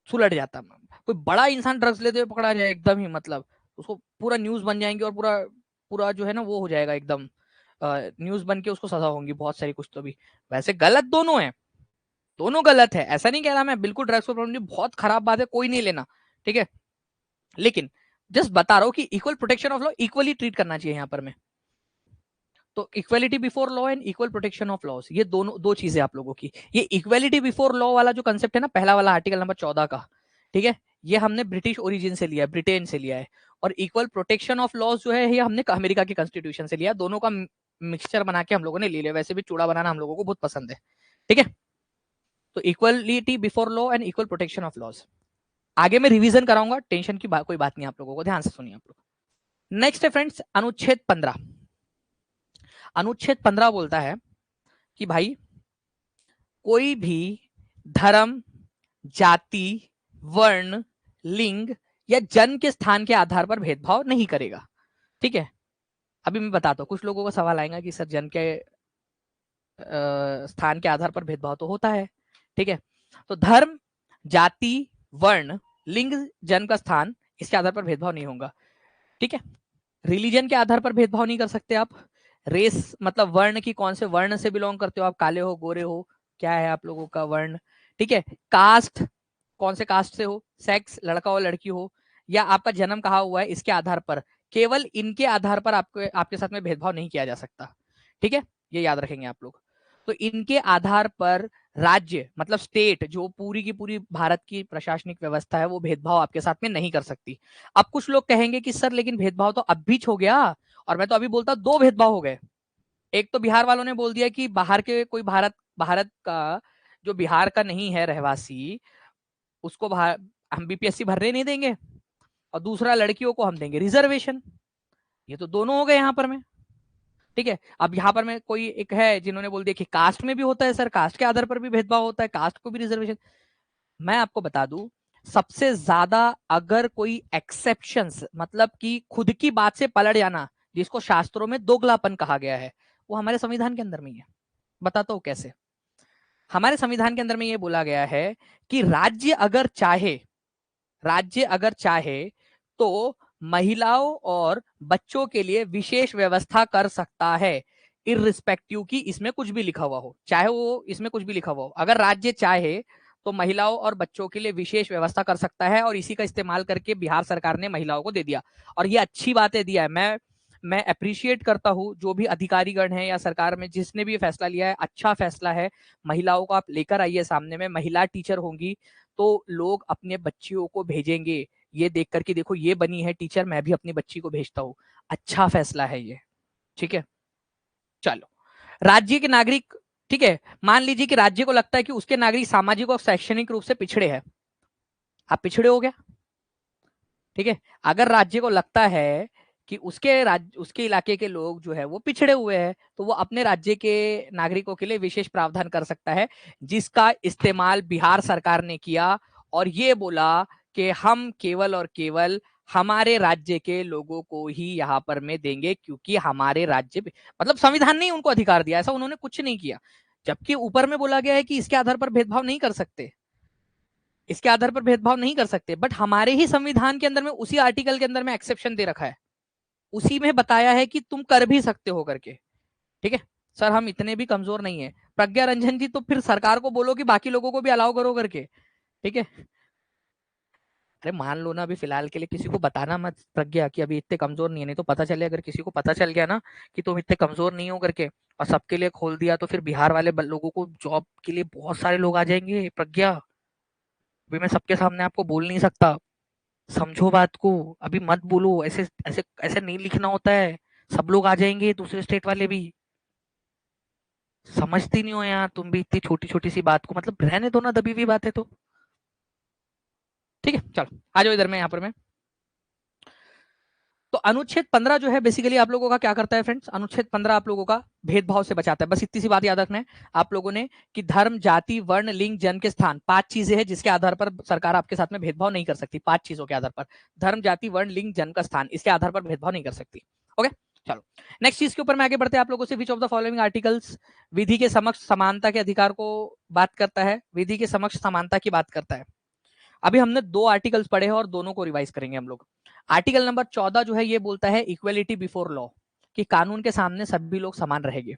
[SPEAKER 1] सुलट जाता, कोई बड़ा इंसान ड्रग्स लेते हुए पकड़ा जाए एकदम ही, मतलब उसको पूरा न्यूज बन जाएंगे और पूरा पूरा जो है ना वो हो जाएगा एकदम, न्यूज बन के उसको सजा होंगी बहुत सारी कुछ तो भी। वैसे गलत दोनों है, दोनों गलत है, ऐसा नहीं कह रहा मैं बिल्कुल ड्रग्स को प्रॉब्लम बहुत खराब बात है, कोई नहीं लेना, ठीक है, लेकिन जस्ट बता रहा हूँ कि equal protection of law, equally treat करना चाहिए यहाँ पर मैं। तो equality before law and equal protection of laws, ये दोनों दो चीजें आप लोगों की। ये इक्वलिटी बिफोर लॉ वाला जो कंसेप्ट है ना, पहला वाला आर्टिकल नंबर 14 का, ठीक है, ये हमने ब्रिटिश ओरिजिन से लिया है, ब्रिटेन से लिया है। और इक्वल प्रोटेक्शन ऑफ लॉज जो है ये हमने अमेरिका के कॉन्स्टिट्यूशन से लिया, दोनों का मिक्सचर बना के हम लोगों ने ले लिया, वैसे भी चूड़ा बनाना हम लोगों को बहुत पसंद है, ठीक है। तो equality before law and equal protection of laws, आगे मैं रिवीजन कराऊंगा, टेंशन की कोई बात नहीं, आप लोगों को ध्यान से सुनिए आप लोग। नेक्स्ट है फ्रेंड्स अनुच्छेद 15। अनुच्छेद 15 बोलता है कि भाई कोई भी धर्म, जाति, वर्ण, लिंग या जन्म के स्थान के आधार पर भेदभाव नहीं करेगा, ठीक है। अभी मैं बताता हूँ, कुछ लोगों का सवाल आएगा कि सर जन्म के स्थान के आधार पर भेदभाव तो होता है, ठीक है। तो धर्म, जाति, वर्ण, लिंग, जन्म का स्थान, इसके आधार पर भेदभाव नहीं होगा। ठीक है। रिलीजन के आधार पर भेदभाव नहीं कर सकते आप। रेस मतलब वर्ण की, कौन से वर्ण से बिलोंग करते हो आप, काले हो गोरे हो, क्या है आप लोगों का वर्ण। ठीक है। कास्ट, कौन से कास्ट से हो, सेक्स लड़का हो लड़की हो, या आपका जन्म कहाँ हुआ है, इसके आधार पर, केवल इनके आधार पर आपके आपके साथ में भेदभाव नहीं किया जा सकता। ठीक है, ये याद रखेंगे आप लोग। तो इनके आधार पर राज्य मतलब स्टेट, जो पूरी की पूरी भारत की प्रशासनिक व्यवस्था है, वो भेदभाव आपके साथ में नहीं कर सकती। अब कुछ लोग कहेंगे कि सर लेकिन भेदभाव तो अब भी हो गया, और मैं तो अभी बोलता दो भेदभाव हो गए। एक तो बिहार वालों ने बोल दिया कि बाहर के कोई भारत भारत का जो बिहार का नहीं है रहवासी, उसको हम बीपीएससी भरने नहीं देंगे, और दूसरा लड़कियों को हम देंगे रिजर्वेशन। ये तो दोनों हो गए यहाँ पर में। ठीक है। अब यहाँ पर में कोई एक है जिन्होंने बोल दिया कि कास्ट में भी होता है सर, कास्ट के आधार पर भी भेदभाव होता है, कास्ट को भी रिजर्वेशन। मैं आपको बता दूं, सबसे ज्यादा अगर कोई एक्सेप्शंस मतलब कि खुद की बात से पलट जाना, जिसको शास्त्रों में दोगलापन कहा गया है, वो हमारे संविधान के अंदर में ही है। बताता हूं कैसे। हमारे संविधान के अंदर में ये बोला गया है कि राज्य अगर चाहे तो महिलाओं और बच्चों के लिए विशेष व्यवस्था कर सकता है, इररिस्पेक्टिव की इसमें कुछ भी लिखा हुआ हो, चाहे वो इसमें कुछ भी लिखा हुआ हो, अगर राज्य चाहे तो महिलाओं और बच्चों के लिए विशेष व्यवस्था कर सकता है, और इसी का इस्तेमाल करके बिहार सरकार ने महिलाओं को दे दिया। और ये अच्छी बातें दिया है। मैं अप्रिशिएट करता हूं जो भी अधिकारीगण है या सरकार में जिसने भी फैसला लिया है, अच्छा फैसला है। महिलाओं को आप लेकर आइए सामने में, महिला टीचर होंगी तो लोग अपने बच्चियों को भेजेंगे ये देख करके, देखो ये बनी है टीचर, मैं भी अपनी बच्ची को भेजता हूँ। अच्छा फैसला है ये। ठीक है। चलो, राज्य के नागरिक, ठीक है, मान लीजिए कि राज्य को लगता है कि उसके नागरिक सामाजिक और शैक्षणिक रूप से पिछड़े हैं। आप पिछड़े हो गया। ठीक है। अगर राज्य को लगता है कि उसके इलाके के लोग जो है वो पिछड़े हुए हैं, तो वो अपने राज्य के नागरिकों के लिए विशेष प्रावधान कर सकता है, जिसका इस्तेमाल बिहार सरकार ने किया, और ये बोला कि हम केवल और केवल हमारे राज्य के लोगों को ही यहाँ पर में देंगे, क्योंकि हमारे राज्य मतलब संविधान ने उनको अधिकार दिया, ऐसा उन्होंने कुछ नहीं किया। जबकि ऊपर में बोला गया है कि इसके आधार पर भेदभाव नहीं कर सकते, इसके आधार पर भेदभाव नहीं कर सकते, बट हमारे ही संविधान के अंदर में उसी आर्टिकल के अंदर में एक्सेप्शन दे रखा है, उसी में बताया है कि तुम कर भी सकते हो करके। ठीक है। सर हम इतने भी कमजोर नहीं है प्रज्ञा रंजन जी, तो फिर सरकार को बोलो कि बाकी लोगों को भी अलाउ करो करके। ठीक है। अरे मान लो ना, अभी फिलहाल के लिए किसी को बताना मत प्रज्ञा कि अभी इतने कमजोर नहीं है, नहीं तो पता चले, अगर किसी को पता चल गया ना कि तुम इतने कमजोर नहीं हो करके, और सबके लिए खोल दिया, तो फिर बिहार वाले लोगों को जॉब के लिए बहुत सारे लोग आ जाएंगे प्रज्ञा। अभी मैं सबके सामने आपको बोल नहीं सकता, समझो बात को, अभी मत बोलो, ऐसे ऐसे ऐसे नहीं लिखना होता है। सब लोग आ जाएंगे, दूसरे स्टेट वाले भी। समझती नहीं हो यार तुम भी इतनी छोटी छोटी सी बात को, मतलब रहने दो ना दबी हुई बात है तो। ठीक है, चलो आ जाओ इधर में, यहाँ पर मैं। तो अनुच्छेद 15 जो है बेसिकली आप लोगों का क्या करता है फ्रेंड्स, अनुच्छेद 15 आप लोगों का भेदभाव से बचाता है। बस इतनी सी बात याद रखना है आप लोगों ने, कि धर्म जाति वर्ण लिंग जन्म के स्थान, 5 चीजें हैं जिसके आधार पर सरकार आपके साथ में भेदभाव नहीं कर सकती। 5 चीजों के आधार पर, धर्म जाति वर्ण लिंग जन्म का स्थान, इसके आधार पर भेदभाव नहीं कर सकती। ओके, चलो नेक्स्ट चीज के ऊपर मैं आगे बढ़ते हैं आप लोगों से। Which of the following articles विधि के समक्ष समानता के अधिकार को बात करता है, विधि के समक्ष समानता की बात करता है। अभी हमने 2 आर्टिकल्स पढ़े हैं और दोनों को रिवाइज करेंगे हम लोग। आर्टिकल नंबर 14 जो है ये बोलता है इक्वेलिटी बिफोर लॉ, कि कानून के सामने सभी लोग समान रहेंगे।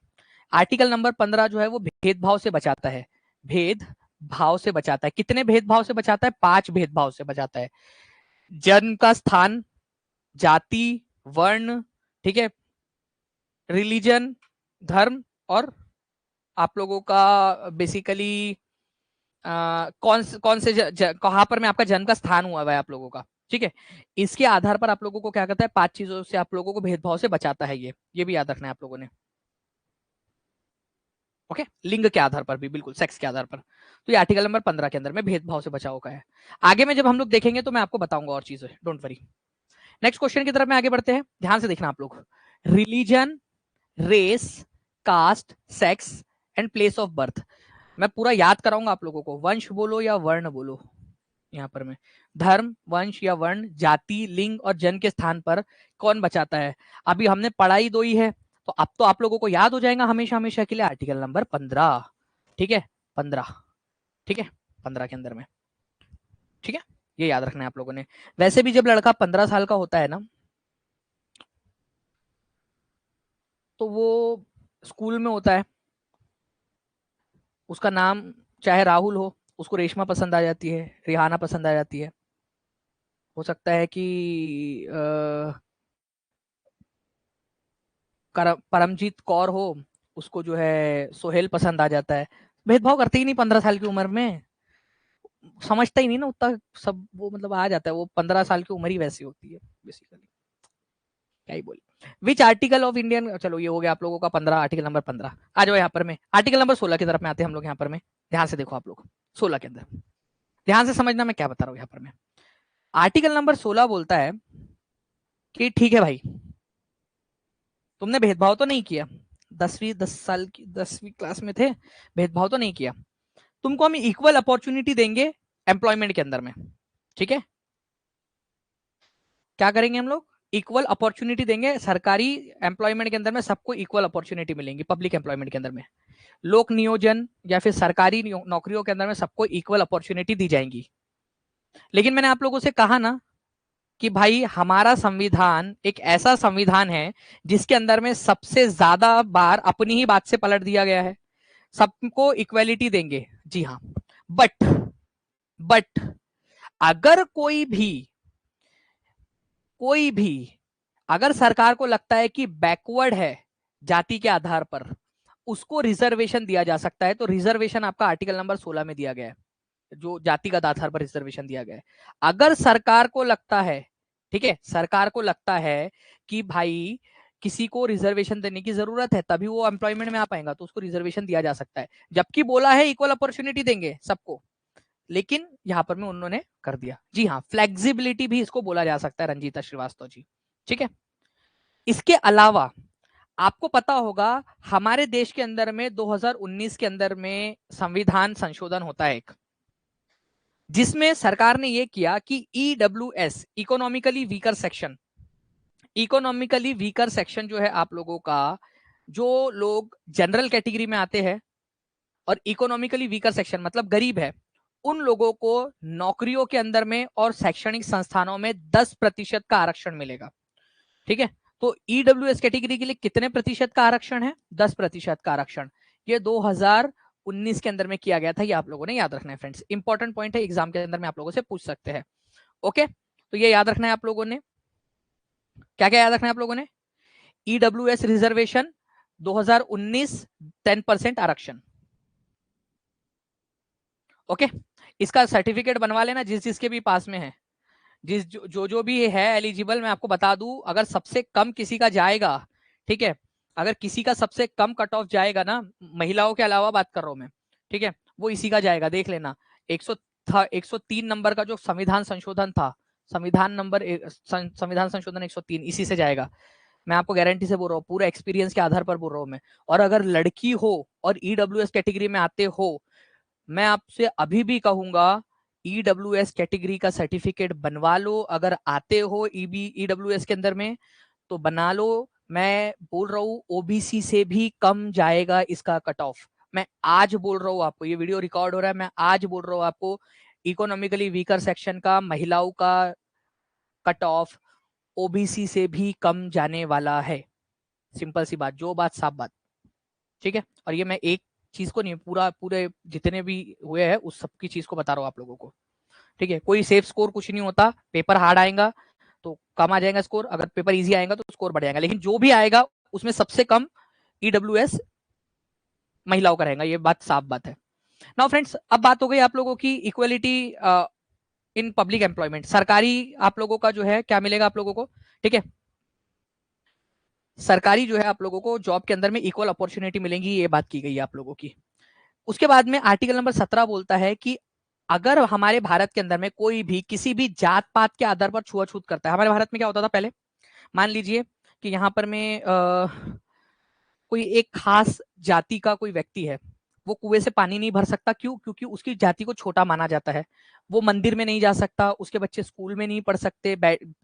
[SPEAKER 1] आर्टिकल नंबर 15 जो है वो भेदभाव से बचाता है, भेदभाव से बचाता है। कितने भेदभाव से बचाता है? 5 भेदभाव से बचाता है। जन्म का स्थान, जाति, वर्ण, ठीक है, रिलीजन, धर्म, और आप लोगों का बेसिकली कौन से कहां पर में आपका जन्म का स्थान हुआ है आप लोगों का। ठीक है। इसके आधार पर आप लोगों को क्या करता है, 5 चीजों से आप लोगों को भेदभाव से बचाता है। ये भी याद रखना है आप लोगों ने। ओके, लिंग के आधार पर भी, बिल्कुल सेक्स के आधार पर। तो ये आर्टिकल नंबर 15 के अंदर में भेदभाव से बचाव का है। आगे में जब हम लोग देखेंगे तो मैं आपको बताऊंगा और चीजें, डोंट वरी। नेक्स्ट क्वेश्चन की तरफ में आगे बढ़ते हैं, ध्यान से देखना आप लोग। Religion, race, caste, sex and place of birth. मैं पूरा याद कराऊंगा आप लोगों को, वंश बोलो या वर्ण बोलो, यहाँ पर में धर्म, वंश या वर्ण, जाति, लिंग और जन्म के स्थान पर कौन बचाता है। अभी हमने पढ़ाई दो ही है, तो अब तो आप लोगों को याद हो जाएगा हमेशा हमेशा के लिए, आर्टिकल नंबर 15। ठीक है, 15। ठीक है, 15 के अंदर में। ठीक है, ये याद रखना है आप लोगों ने। वैसे भी जब लड़का 15 साल का होता है ना, तो वो स्कूल में होता है, उसका नाम चाहे राहुल हो, उसको रेशमा पसंद आ जाती है, रिहाना पसंद आ जाती है। हो सकता है कि परमजीत कौर हो, उसको जो है सोहेल पसंद आ जाता है। भेदभाव करते ही नहीं 15 साल की उम्र में, समझता ही नहीं ना उतना सब, वो मतलब आ जाता है, वो 15 साल की उम्र ही वैसी होती है बेसिकली। क्या ही बोले। विच आर्टिकल ऑफ इंडियन, चलो ये हो गया आप लोगों का 15, आर्टिकल नंबर 15। आ जाओ यहाँ पर में आर्टिकल नंबर 16 की तरफ में आते हैं हम लोग यहाँ पर में। ध्यान से देखो आप लोग 16 के अंदर, ध्यान से समझना मैं क्या बता रहा हूँ यहाँ पर में। आर्टिकल नंबर 16 बोलता है कि ठीक है भाई, तुमने भेदभाव तो नहीं किया, 10 साल की 10वीं क्लास में थे, भेदभाव तो नहीं किया, तुमको हम इक्वल अपॉर्चुनिटी देंगे एम्प्लॉयमेंट के अंदर में। ठीक है, क्या करेंगे हम लोग, इक्वल अपॉर्चुनिटी देंगे सरकारी एम्प्लॉयमेंट के अंदर में, सबको इक्वल अपॉर्चुनिटी मिलेंगी पब्लिक एम्प्लॉयमेंट के अंदर में, लोक नियोजन या फिर सरकारी नौकरियों के अंदर में सबको इक्वल अपॉर्चुनिटी दी जाएंगी। लेकिन मैंने आप लोगों से कहा ना कि भाई हमारा संविधान एक ऐसा संविधान है जिसके अंदर में सबसे ज्यादा बार अपनी ही बात से पलट दिया गया है, सबको इक्वेलिटी देंगे। जी हाँ, बट बट अगर कोई भी अगर सरकार को लगता है कि बैकवर्ड है जाति के आधार पर, उसको रिजर्वेशन दिया जा सकता है। तो रिजर्वेशन आपका आर्टिकल नंबर 16 में दिया गया है, जो जातिगत आधार पर रिजर्वेशन दिया गया है। अगर सरकार को लगता है, ठीक है, सरकार को लगता है कि भाई किसी को रिजर्वेशन देने की जरूरत है तभी वो एम्प्लॉयमेंट में आ पाएगा, तो उसको रिजर्वेशन दिया जा सकता है, जबकि बोला है इक्वल अपॉर्चुनिटी देंगे सबको, लेकिन यहां पर में उन्होंने कर दिया। जी हाँ, फ्लेक्सिबिलिटी भी इसको बोला जा सकता है, रंजीता श्रीवास्तव जी। ठीक है, इसके अलावा आपको पता होगा हमारे देश के अंदर में 2019 के अंदर में संविधान संशोधन होता है एक, जिसमें सरकार ने यह किया कि EWS, economically weaker section, economically weaker section जो है आप लोगों का, जो लोग जनरल कैटेगरी में आते हैं और इकोनॉमिकली वीकर सेक्शन मतलब गरीब है, उन लोगों को नौकरियों के अंदर में और शैक्षणिक संस्थानों में 10% का आरक्षण मिलेगा। ठीक है, तो ईडब्ल्यूएस कैटेगरी के लिए कितने प्रतिशत का आरक्षण है, 10% का आरक्षण। ये 2019 के अंदर में किया गया था, ये आप लोगों ने याद रखना है फ्रेंड्स, इंपॉर्टेंट पॉइंट है, एग्जाम के अंदर में आप लोगों से पूछ सकते हैं। ओके, तो ये याद रखना है आप लोगों ने। क्या क्या याद रखना है आप लोगों ने, ईडब्ल्यूएस रिजर्वेशन 2019 10% आरक्षण। ओके, इसका सर्टिफिकेट बनवा लेना जिस जिसके भी पास में है, जिस जो भी है एलिजिबल। मैं आपको बता दूं, अगर सबसे कम किसी का जाएगा, ठीक है, अगर किसी का सबसे कम कट ऑफ जाएगा ना, महिलाओं के अलावा बात कर रहा हूं मैं, ठीक है, वो इसी का जाएगा, देख लेना। 103 नंबर का जो संविधान संशोधन था, संविधान संशोधन 103 इसी से जाएगा। मैं आपको गारंटी से बोल रहा हूँ, पूरा एक्सपीरियंस के आधार पर बोल रहा हूँ मैं। और अगर लड़की हो और ईडब्ल्यूएस कैटेगरी में आते हो, मैं आपसे अभी भी कहूंगा ईडब्ल्यूएस कैटेगरी का सर्टिफिकेट बनवा लो। अगर आते हो ईडब्ल्यूएस के अंदर में तो बना लो। मैं बोल रहा हूँ ओबीसी से भी कम जाएगा इसका कट ऑफ। मैं आज बोल रहा हूँ आपको, ये वीडियो रिकॉर्ड हो रहा है, मैं आज बोल रहा हूँ आपको, इकोनॉमिकली वीकर सेक्शन का महिलाओं का कट ऑफ ओबीसी से भी कम जाने वाला है। सिंपल सी बात, जो बात साफ बात। ठीक है, और ये मैं एक चीज को नहीं, पूरे जितने भी हुए हैं उस सब की चीज को बता रहा हूँ आप लोगों को। ठीक है, कोई सेफ स्कोर कुछ नहीं होता, पेपर हार्ड आएगा तो कम आ जाएगा स्कोर, अगर पेपर इजी आएगा तो स्कोर बढ़ जाएगा, लेकिन जो भी आएगा उसमें सबसे कम ईडब्ल्यूएस महिलाओं का रहेगा, ये बात साफ बात है। नाउ फ्रेंड्स, अब बात हो गई आप लोगों की इक्वलिटी इन पब्लिक एम्प्लॉयमेंट, सरकारी आप लोगों का जो है क्या मिलेगा आप लोगों को। ठीक है, सरकारी जो है आप लोगों को जॉब के अंदर में इक्वल अपॉर्चुनिटी मिलेंगी, ये बात की गई है आप लोगों की। उसके बाद में आर्टिकल नंबर 17 बोलता है कि अगर हमारे भारत के अंदर में कोई भी किसी भी जात पात के आधार पर छुआछूत करता है, हमारे भारत में क्या होता था पहले, मान लीजिए कि यहाँ पर में कोई एक खास जाति का कोई व्यक्ति है, वो कुएं से पानी नहीं भर सकता, क्यों, क्योंकि उसकी जाति को छोटा माना जाता है। वो मंदिर में नहीं जा सकता, उसके बच्चे स्कूल में नहीं पढ़ सकते,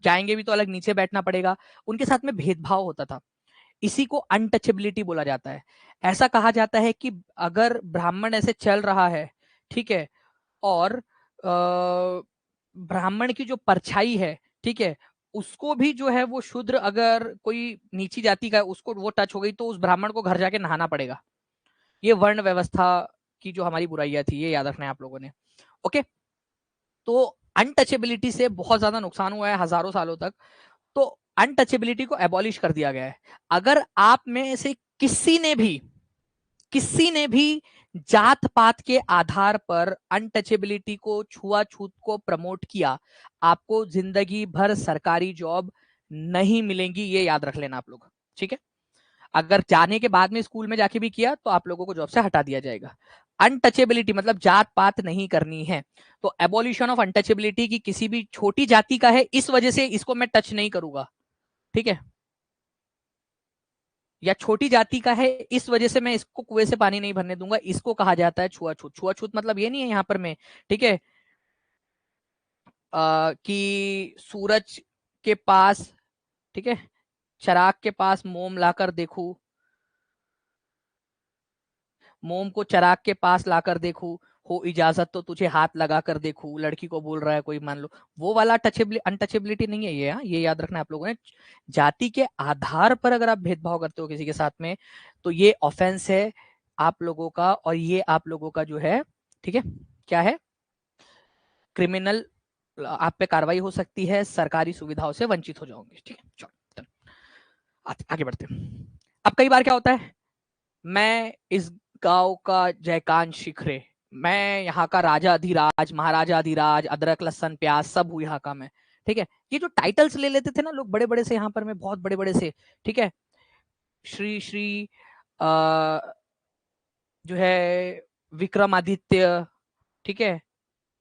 [SPEAKER 1] जाएंगे भी तो अलग नीचे बैठना पड़ेगा, उनके साथ में भेदभाव होता था। इसी को अनटचेबिलिटी बोला जाता है। ऐसा कहा जाता है कि अगर ब्राह्मण ऐसे चल रहा है, ठीक है, और ब्राह्मण की जो परछाई है, ठीक है, उसको भी जो है वो शूद्र, अगर कोई नीची जाति का है उसको वो टच हो गई तो उस ब्राह्मण को घर जाके नहाना पड़ेगा। ये वर्ण व्यवस्था की जो हमारी बुराइयां थी, ये याद रखना है आप लोगों ने। ओके, तो अनटचेबिलिटी से बहुत ज्यादा नुकसान हुआ है हजारों सालों तक। तो अनटचेबिलिटी को एबॉलिश कर दिया गया है। अगर आप में से किसी ने भी जात पात के आधार पर अनटचेबिलिटी को, छुआछूत को प्रमोट किया, आपको जिंदगी भर सरकारी जॉब नहीं मिलेंगी, ये याद रख लेना आप लोग। ठीक है, अगर जाने के बाद में स्कूल में जाके भी किया तो आप लोगों को जॉब से हटा दिया जाएगा। अनटचेबिलिटी मतलब जात पात नहीं करनी है। तो एबोल्यूशन ऑफ अनटचेबिलिटी की, किसी भी छोटी जाति का है इस वजह से इसको मैं टच नहीं करूंगा, ठीक है, या छोटी जाति का है इस वजह से मैं इसको कुएं से पानी नहीं भरने दूंगा, इसको कहा जाता है छुआछूत। छुआछूत मतलब ये नहीं है यहां पर मैं, ठीक है, कि सूरज के पास, ठीक है, चराग के पास मोम लाकर देखूं, मोम को चराग के पास लाकर देखूं, हो इजाजत तो तुझे हाथ लगा कर देखूं, लड़की को बोल रहा है कोई, मान लो, वो वाला टचेबिलिटी अनटचेबिलिटी नहीं है ये। ये याद रखना है आप लोगों ने। जाति के आधार पर अगर आप भेदभाव करते हो किसी के साथ में तो ये ऑफेंस है आप लोगों का, और ये आप लोगों का जो है, ठीक है, क्या है, क्रिमिनल, आप पे कार्रवाई हो सकती है, सरकारी सुविधाओं से वंचित हो जाओगे। ठीक है, चलो आगे बढ़ते हैं। अब कई बार क्या होता है, मैं इस गांव का जयकान शिखरे, मैं यहाँ का राजा अधिराज, महाराजा अधिराज, अदरक लहसन प्याज सब हूँ यहाँ का मैं। ठीक है, ये जो टाइटल्स ले लेते थे ना लोग बड़े बड़े से, यहाँ पर मैं बहुत बड़े बड़े से, ठीक है, श्री श्री आ, जो है विक्रमादित्य, ठीक है,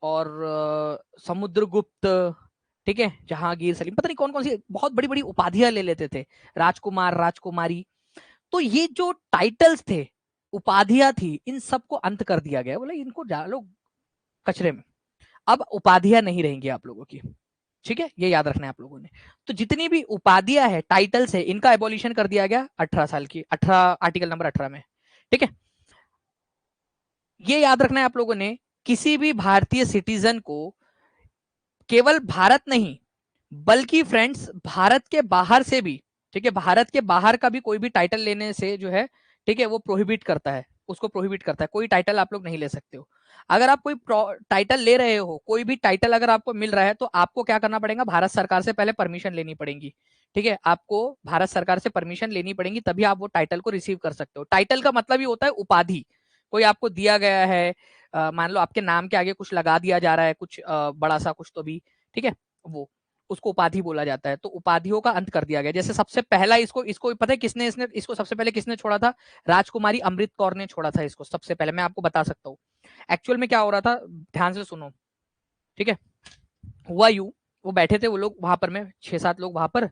[SPEAKER 1] और समुद्रगुप्त, ठीक है, जहांगीर, सलीम, पता नहीं कौन कौन सी बहुत बड़ी बड़ी उपाधियां ले लेते थे, राजकुमार, राजकुमारी। तो ये जो टाइटल्स थे, उपाधियां थी, इन सबको अंत कर दिया गया, बोले इनको डालो कचरे में। अब उपाधियां नहीं रहेंगी आप लोगों की, ठीक है, ये याद रखना है आप लोगों ने। तो जितनी भी उपाधियां है, टाइटल्स है, इनका एबोल्यूशन कर दिया गया 18 साल की, 18 आर्टिकल नंबर 18 में। ठीक है, ये याद रखना है आप लोगों ने, किसी भी भारतीय सिटीजन को केवल भारत नहीं बल्कि फ्रेंड्स भारत के बाहर से भी, ठीक है, भारत के बाहर का भी कोई भी टाइटल लेने से जो है, ठीक है, वो प्रोहिबिट करता है, उसको प्रोहिबिट करता है। कोई टाइटल आप लोग नहीं ले सकते हो। अगर आप कोई टाइटल ले रहे हो, कोई भी टाइटल अगर आपको मिल रहा है, तो आपको क्या करना पड़ेगा, भारत सरकार से पहले परमिशन लेनी पड़ेगी। ठीक है, आपको भारत सरकार से परमिशन लेनी पड़ेगी, तभी आप वो टाइटल को रिसीव कर सकते हो। टाइटल का मतलब ही होता है उपाधि, कोई आपको दिया गया है, मान लो आपके नाम के आगे कुछ लगा दिया जा रहा है, कुछ बड़ा सा कुछ तो भी, ठीक है, वो उसको उपाधि बोला जाता है। तो उपाधियों का अंत कर दिया गया। जैसे सबसे पहला इसको इसको पता है किसने, इसको सबसे पहले किसने छोड़ा था, राजकुमारी अमृत कौर ने छोड़ा था इसको सबसे पहले, मैं आपको बता सकता हूँ। एक्चुअल में क्या हो रहा था, ध्यान से सुनो, ठीक है, हुआ यूं, वो बैठे थे वो लोग वहां पर में 6-7 लोग वहां पर,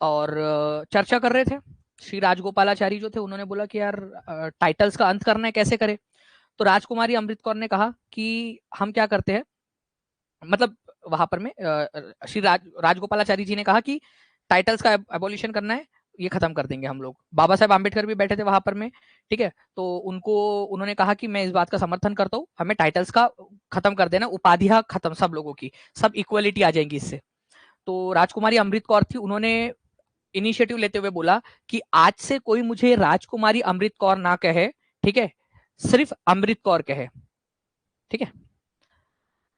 [SPEAKER 1] और चर्चा कर रहे थे। श्री राजगोपालाचारी जो थे उन्होंने बोला कि यार टाइटल्स का अंत करना है, कैसे करें। तो राजकुमारी अमृत कौर ने कहा कि हम क्या करते हैं, मतलब वहां पर में श्री राजगोपालाचारी जी ने कहा कि टाइटल्स का एबोल्यूशन करना है, ये खत्म कर देंगे हम लोग। बाबा साहेब आम्बेडकर भी बैठे थे वहां पर में, ठीक है, तो उनको उन्होंने कहा कि मैं इस बात का समर्थन करता हूँ, हमें टाइटल्स का खत्म कर देना, उपाधियां खत्म सब लोगों की, सब इक्वलिटी आ जाएगी इससे। तो राजकुमारी अमृत कौर थी, उन्होंने इनिशिएटिव लेते हुए बोला कि आज से कोई मुझे राजकुमारी अमृत कौर ना कहे, ठीक है, सिर्फ अमृत कौर कहे, ठीक है,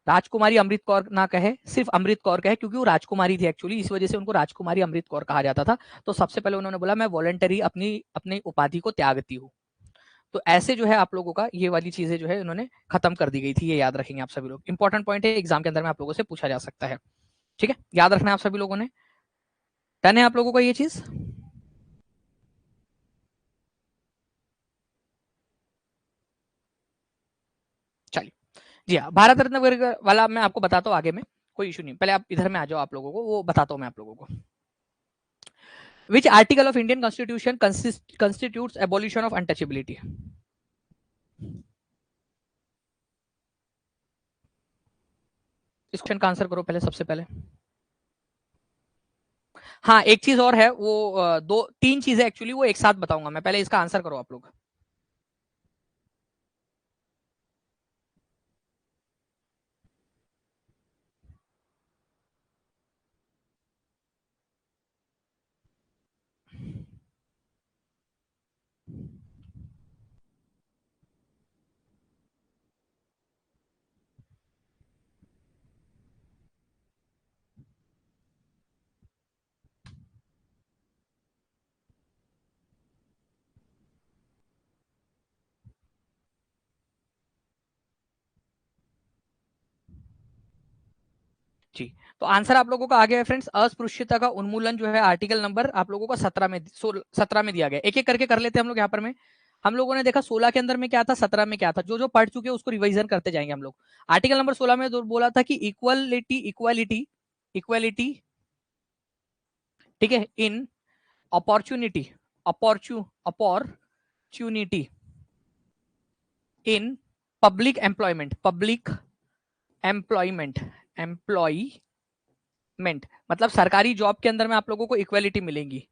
[SPEAKER 1] राजकुमारी अमृत कौर ना कहे, सिर्फ अमृत कौर कहे, क्योंकि वो राजकुमारी थी एक्चुअली, इस वजह से उनको राजकुमारी अमृत कौर कहा जाता था। तो सबसे पहले उन्होंने बोला मैं वॉलंटरी अपनी अपनी उपाधि को त्यागती हूँ। तो ऐसे जो है आप लोगों का ये वाली चीजें जो है इन्होंने खत्म कर दी गई थी, ये याद रखेंगे आप सभी लोग। इंपॉर्टेंट पॉइंट है, एग्जाम के अंदर में आप लोगों से पूछा जा सकता है। ठीक है, याद रखना है आप सभी लोगों ने। डन है आप लोगों को ये चीज। चलिए, जी हाँ, भारत रत्न वाला मैं आपको बताता हूँ आगे में, कोई इशू नहीं, पहले आप इधर में आ जाओ, आप लोगों को वो बताता हूँ मैं आप लोगों को। Which article of Indian Constitution constitutes abolition of untouchability? इस क्वेश्चन का आंसर करो पहले, सबसे पहले। हाँ, एक चीज और है, वो दो तीन चीजें एक्चुअली वो एक साथ बताऊंगा मैं, पहले इसका आंसर करो आप लोग। जी। तो आंसर आप लोगों का आ गया है फ्रेंड्स, अस्पृश्यता का उन्मूलन जो है आर्टिकल नंबर आप लोगों का 17 में दिया गया। एक एक करके कर लेते हैं हम लोग यहाँ पर में। हम लोगों ने देखा 16 के अंदर में क्या था, 17 में क्या था, जो जो पढ़ चुके हैं उसको रिवीजन करते जाएंगे हम लोग। आर्टिकल नंबर 16 में बोला था कि इक्वलिटी इक्वालिटी इक्वालिटी, ठीक है, in opportunity opportunity in public employment employment मतलब सरकारी जॉब के अंदर में आप लोगों को इक्वालिटी मिलेंगी।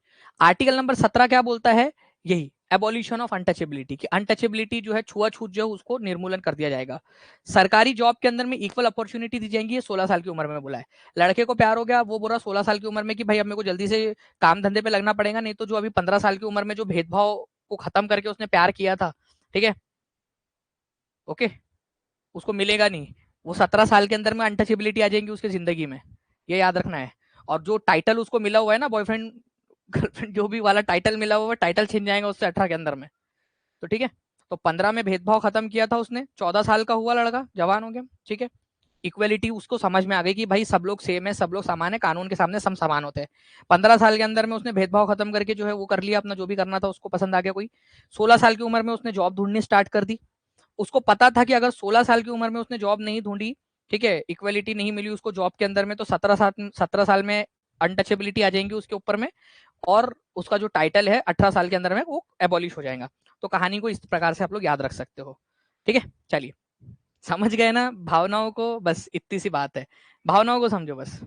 [SPEAKER 1] आर्टिकल नंबर 17 क्या बोलता है, यही एबोल्यूशन ऑफ अनटचेबिलिटी की अनटचेबिलिटी जो है, छुआछूत जो है उसको निर्मूलन कर दिया जाएगा। सरकारी जॉब के अंदर में इक्वल अपॉर्चुनिटी दी जाएंगी, ये 16 साल की उम्र में बोला है। लड़के को प्यार हो गया, वो बोल रहा 16 साल की उम्र में कि भाई अब मेरे को जल्दी से काम धंधे पे लगना पड़ेगा, नहीं तो जो अभी 15 साल की उम्र में जो भेदभाव को खत्म करके उसने प्यार किया था, ठीक है, ओके, उसको मिलेगा नहीं। वो 17 साल के अंदर में अनटचेबिलिटी आ जाएंगी उसकी जिंदगी में, ये याद रखना है। और जो टाइटल उसको मिला हुआ है ना, बॉयफ्रेंड गर्लफ्रेंड जो भी वाला टाइटल मिला हुआ है, टाइटल छिन जाएगा उससे 18 के अंदर में। तो ठीक है, तो 15 में भेदभाव खत्म किया था उसने, 14 साल का हुआ लड़का, जवान हो गया, ठीक है। इक्वलिटी उसको समझ में आ गई कि भाई सब लोग सेम है, सब लोग समान है, कानून के सामने सब समान होते हैं। 15 साल के अंदर में उसने भेदभाव खत्म करके जो है वो कर लिया अपना, जो भी करना था उसको पसंद आ गया कोई। 16 साल की उम्र में उसने जॉब ढूंढनी स्टार्ट कर दी। उसको पता था कि अगर 16 साल की उम्र में उसने जॉब नहीं ढूंढी, ठीक है, इक्वलिटी नहीं मिली उसको जॉब के अंदर में, तो 17 साल में अनटचेबिलिटी आ जाएंगी उसके ऊपर में, और उसका जो टाइटल है 18 साल के अंदर में वो एबॉलिश हो जाएगा। तो कहानी को इस प्रकार से आप लोग याद रख सकते हो, ठीक है। चलिए, समझ गए ना भावनाओं को, बस इतनी सी बात है, भावनाओं को समझो बस।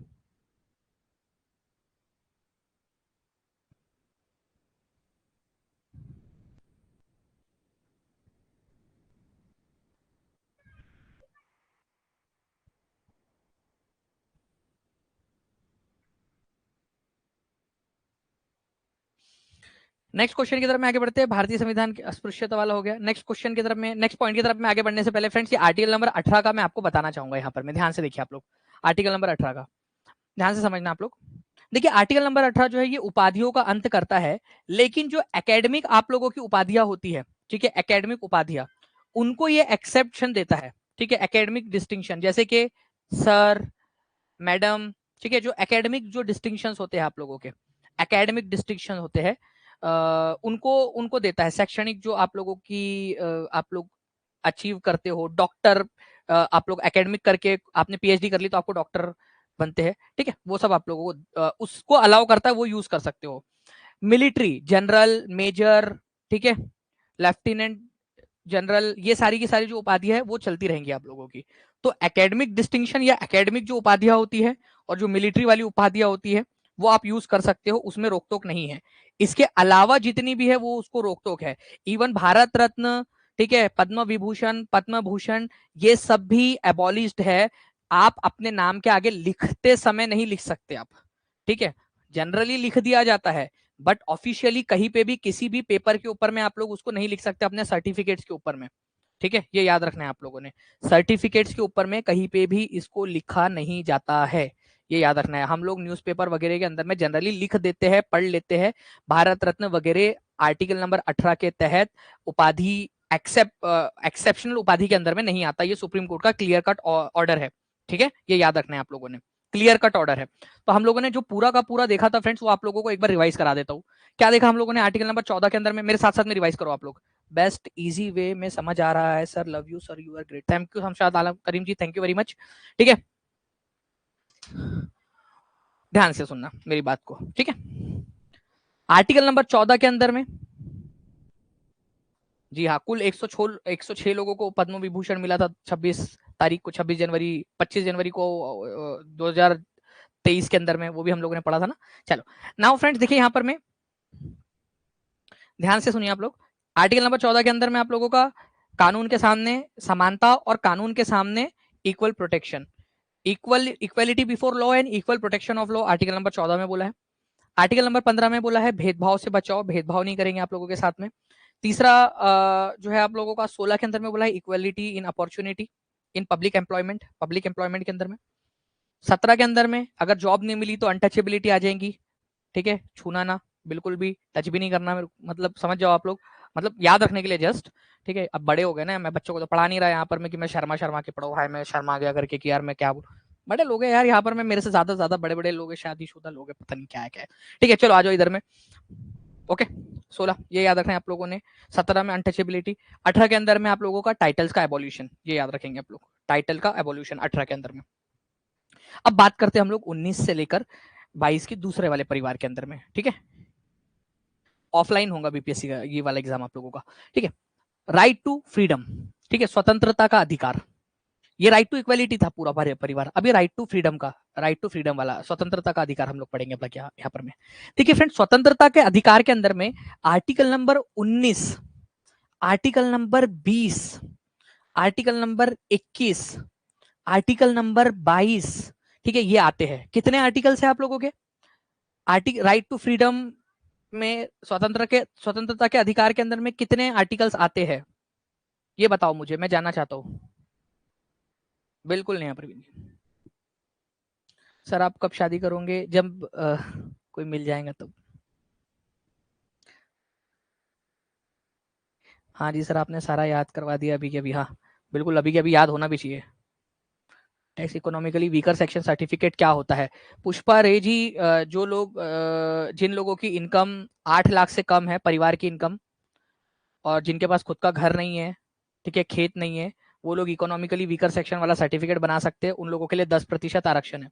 [SPEAKER 1] नेक्स्ट क्वेश्चन की तरफ में आगे बढ़ते हैं। भारतीय संविधान की अस्पृश्यता वाला हो गया। नेक्स्ट क्वेश्चन की तरफ में, नेक्स्ट पॉइंट की तरफ में आगे बढ़ने से पहले फ्रेंड्स, ये आर्टिकल नंबर 18 का मैं आपको बताना चाहूंगा यहाँ पर, मैं ध्यान से देखिए आप लोग, आर्टिकल नंबर 18 का ध्यान से समझना आप लोग। देखिए आर्टिकल नंबर 18 जो है ये उपाधियों का अंत करता है, लेकिन जो एकेडमिक आप लोगों की उपाधियां होती है, ठीक है, एकेडमिक उपाधियां, उनको ये एक्सेप्शन देता है, ठीक है, एकेडमिक डिस्टिंक्शन, जैसे कि सर, मैडम, ठीक है, जो एकेडमिक जो डिस्टिंक्शन होते हैं आप लोगों के, एकेडमिक डिस्टिंक्शन होते हैं, उनको उनको देता है। शैक्षणिक जो आप लोगों की आप लोग अचीव करते हो, डॉक्टर, आप लोग एकेडमिक करके आपने पीएचडी कर ली तो आपको डॉक्टर बनते हैं, ठीक है, वो सब आप लोगों को उसको अलाउ करता है, वो यूज कर सकते हो। मिलिट्री, जनरल, मेजर, ठीक है, लेफ्टिनेंट जनरल, ये सारी की सारी जो उपाधियां है वो चलती रहेंगी आप लोगों की। तो एकेडमिक डिस्टिंक्शन या एकेडमिक जो उपाधियां होती है और जो मिलिट्री वाली उपाधियां होती है वो आप यूज कर सकते हो, उसमें रोक टोक नहीं है। इसके अलावा जितनी भी है वो उसको रोक टोक है। इवन भारत रत्न, ठीक है, पद्म विभूषण, पद्म भूषण, ये सब भी एबॉलिश्ड है। आप अपने नाम के आगे लिखते समय नहीं लिख सकते आप, ठीक है, जनरली लिख दिया जाता है, बट ऑफिशियली कहीं पे भी किसी भी पेपर के ऊपर में आप लोग उसको नहीं लिख सकते अपने सर्टिफिकेट्स के ऊपर में, ठीक है, ये याद रखना है आप लोगों ने। सर्टिफिकेट्स के ऊपर में कहीं पे भी इसको लिखा नहीं जाता है, ये याद रखना है। हम लोग न्यूज़पेपर वगैरह के अंदर में जनरली लिख देते हैं, पढ़ लेते हैं, भारत रत्न वगैरह आर्टिकल नंबर 18 के तहत उपाधि एक्सेप्शनल उपाधि के अंदर में नहीं आता। ये सुप्रीम कोर्ट का क्लियर कट ऑर्डर है, ठीक है, ये याद रखना है आप लोगों ने, क्लियर कट ऑर्डर है। तो हम लोगों ने जो पूरा का पूरा देखा था फ्रेंड्स, वो आप लोगों को एक बार रिवाइज करा देता हूँ। क्या देखा हम लोगों ने आर्टिकल नंबर 14 के अंदर में, मेरे साथ साथ में रिवाइज करो आप लोग, बेस्ट इजी वे में समझ आ रहा है sir, love you sir, you are great, thank you Hamshad Alam Karim ji, thank you very much, ठीक है, ध्यान से सुनना मेरी बात को, ठीक है। आर्टिकल नंबर 14 के अंदर में, जी हाँ, कुल 106 लोगों को पद्म विभूषण मिला था 26 तारीख को, 25 जनवरी को 2023 के अंदर में, वो भी हम लोगों ने पढ़ा था ना। चलो नाउ फ्रेंड्स देखिए यहाँ पर मैं, ध्यान से सुनिए आप लोग। आर्टिकल नंबर 14 के अंदर में आप लोगों का कानून के सामने समानता और कानून के सामने equal protection, equality before law and equal protection of law, article number 14 में बोला है। आर्टिकल नंबर 15 में बोला है भेदभाव से बचाओ, भेदभाव नहीं करेंगे आप लोगों के साथ में। तीसरा जो है आप लोगों का 16 के अंदर में बोला है equality in opportunity in public employment के अंदर में। 17 के अंदर में अगर जॉब नहीं मिली तो अनटचेबिलिटी आ जाएंगी, ठीक है, छूना ना, बिल्कुल भी टच भी नहीं करना, मतलब समझ जाओ आप लोग, मतलब याद रखने के लिए जस्ट, ठीक है। अब बड़े हो गए ना, मैं बच्चों को तो पढ़ा नहीं रहा यहाँ पर मैं कि मैं शर्मा शर्मा के पढ़ो, हाय मैं शर्मा गया करके कि यार मैं क्या बोलूं, बड़े लोग हैं यार यहाँ पर, मैं मेरे से ज्यादा बड़े बड़े लोग हैं, शादीशुदा लोग हैं, पता नहीं क्या है। ठीक है, चलो आ जाओ इधर में। ओके, 16 ये याद रखना है आप लोगों ने। 17 में अनटचेबिलिटी। 18 के अंदर में आप लोगों का टाइटल्स का एवोल्यूशन, ये याद रखेंगे आप लोग, टाइटल का एवोल्यूशन 18 के अंदर में। अब बात करते हैं हम लोग 19 से लेकर 22 के दूसरे वाले परिवार के अंदर में। ठीक है, ऑफलाइन होगा बीपीएससी का ये वाला एग्जाम आप लोगों का। ठीक है, राइट टू फ्रीडम, ठीक है, स्वतंत्रता का अधिकार। ये राइट टू इक्वालिटी था पूरा परिवार, अभी राइट टू फ्रीडम का, राइट टू फ्रीडम वाला स्वतंत्रता का अधिकार हम लोग पढ़ेंगे अब यहाँ पर में। ठीक है फ्रेंड, स्वतंत्रता के अधिकार के अंदर में article number 19, article number 20, article number 21, article number 22, ठीक है, ये आते हैं। कितने आर्टिकल्स है आप लोगों के आर्टिकल राइट टू फ्रीडम में, स्वतंत्रता के अधिकार के अंदर में कितने आर्टिकल्स आते हैं, ये बताओ मुझे, मैं जानना चाहता हूँ। बिल्कुल नहीं प्रवीण सर, आप कब शादी करोगे? जब कोई मिल जाएगा तब। हाँ जी सर, आपने सारा याद करवा दिया अभी के अभी। हाँ बिल्कुल, अभी के अभी याद होना भी चाहिए। Tax economically weaker section certificate क्या होता है? पुष्पा रे जी, जो लोग जिन लोगों की इनकम 8 लाख से कम है, परिवार की इनकम, और जिनके पास खुद का घर नहीं है, ठीक है, खेत नहीं है, वो लोग इकोनॉमिकली वीकर सेक्शन वाला सर्टिफिकेट बना सकते हैं। उन लोगों के लिए 10% आरक्षण है।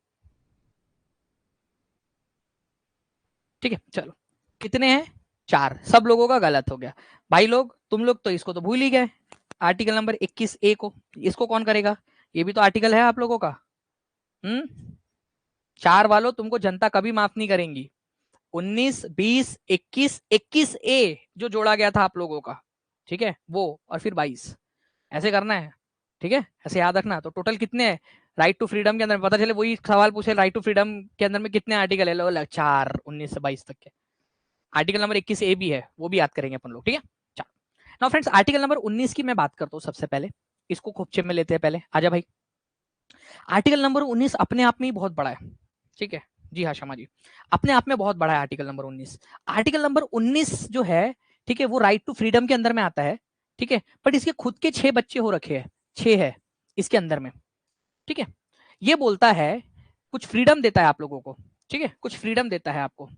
[SPEAKER 1] ठीक है, चलो कितने हैं? 4। सब लोगों का गलत हो गया भाई लोग, तुम लोग तो इसको तो भूल ही गए। आर्टिकल नंबर 21A को, इसको कौन करेगा? ये भी तो आर्टिकल है आप लोगों का। 4 वालों, तुमको जनता कभी माफ नहीं करेंगी। 19, 20, 21, 21A जो जोड़ा गया था आप लोगों का, ठीक है, वो, और फिर 22, ऐसे करना है। ठीक है, ऐसे याद रखना। तो टोटल कितने हैं राइट टू फ्रीडम के अंदर? पता चले वही सवाल पूछे, राइट टू फ्रीडम के अंदर में कितने आर्टिकल है? लो 4, 19 से 22 तक के। आर्टिकल नंबर 21A भी है, वो भी याद करेंगे अपन लोग। ठीक है, चलो नाउ फ्रेंड्स, आर्टिकल नंबर 19 की मैं बात करता हूँ सबसे पहले। इसको खोपचे में लेते हैं पहले, आजा भाई। आर्टिकल नंबर 19 अपने आप में ही बहुत बड़ा है। ठीक है, जी हाँ शर्मा जी, अपने आप में बहुत बड़ा है आर्टिकल नंबर 19। आर्टिकल नंबर 19 जो है, ठीक है, वो राइट टू फ्रीडम के अंदर में आता है। ठीक है, बट इसके खुद के 6 बच्चे हो रखे हैं, 6 है इसके अंदर में। ठीक है, ये बोलता है, कुछ फ्रीडम देता है आप लोगों को। ठीक है, कुछ फ्रीडम देता है आपको,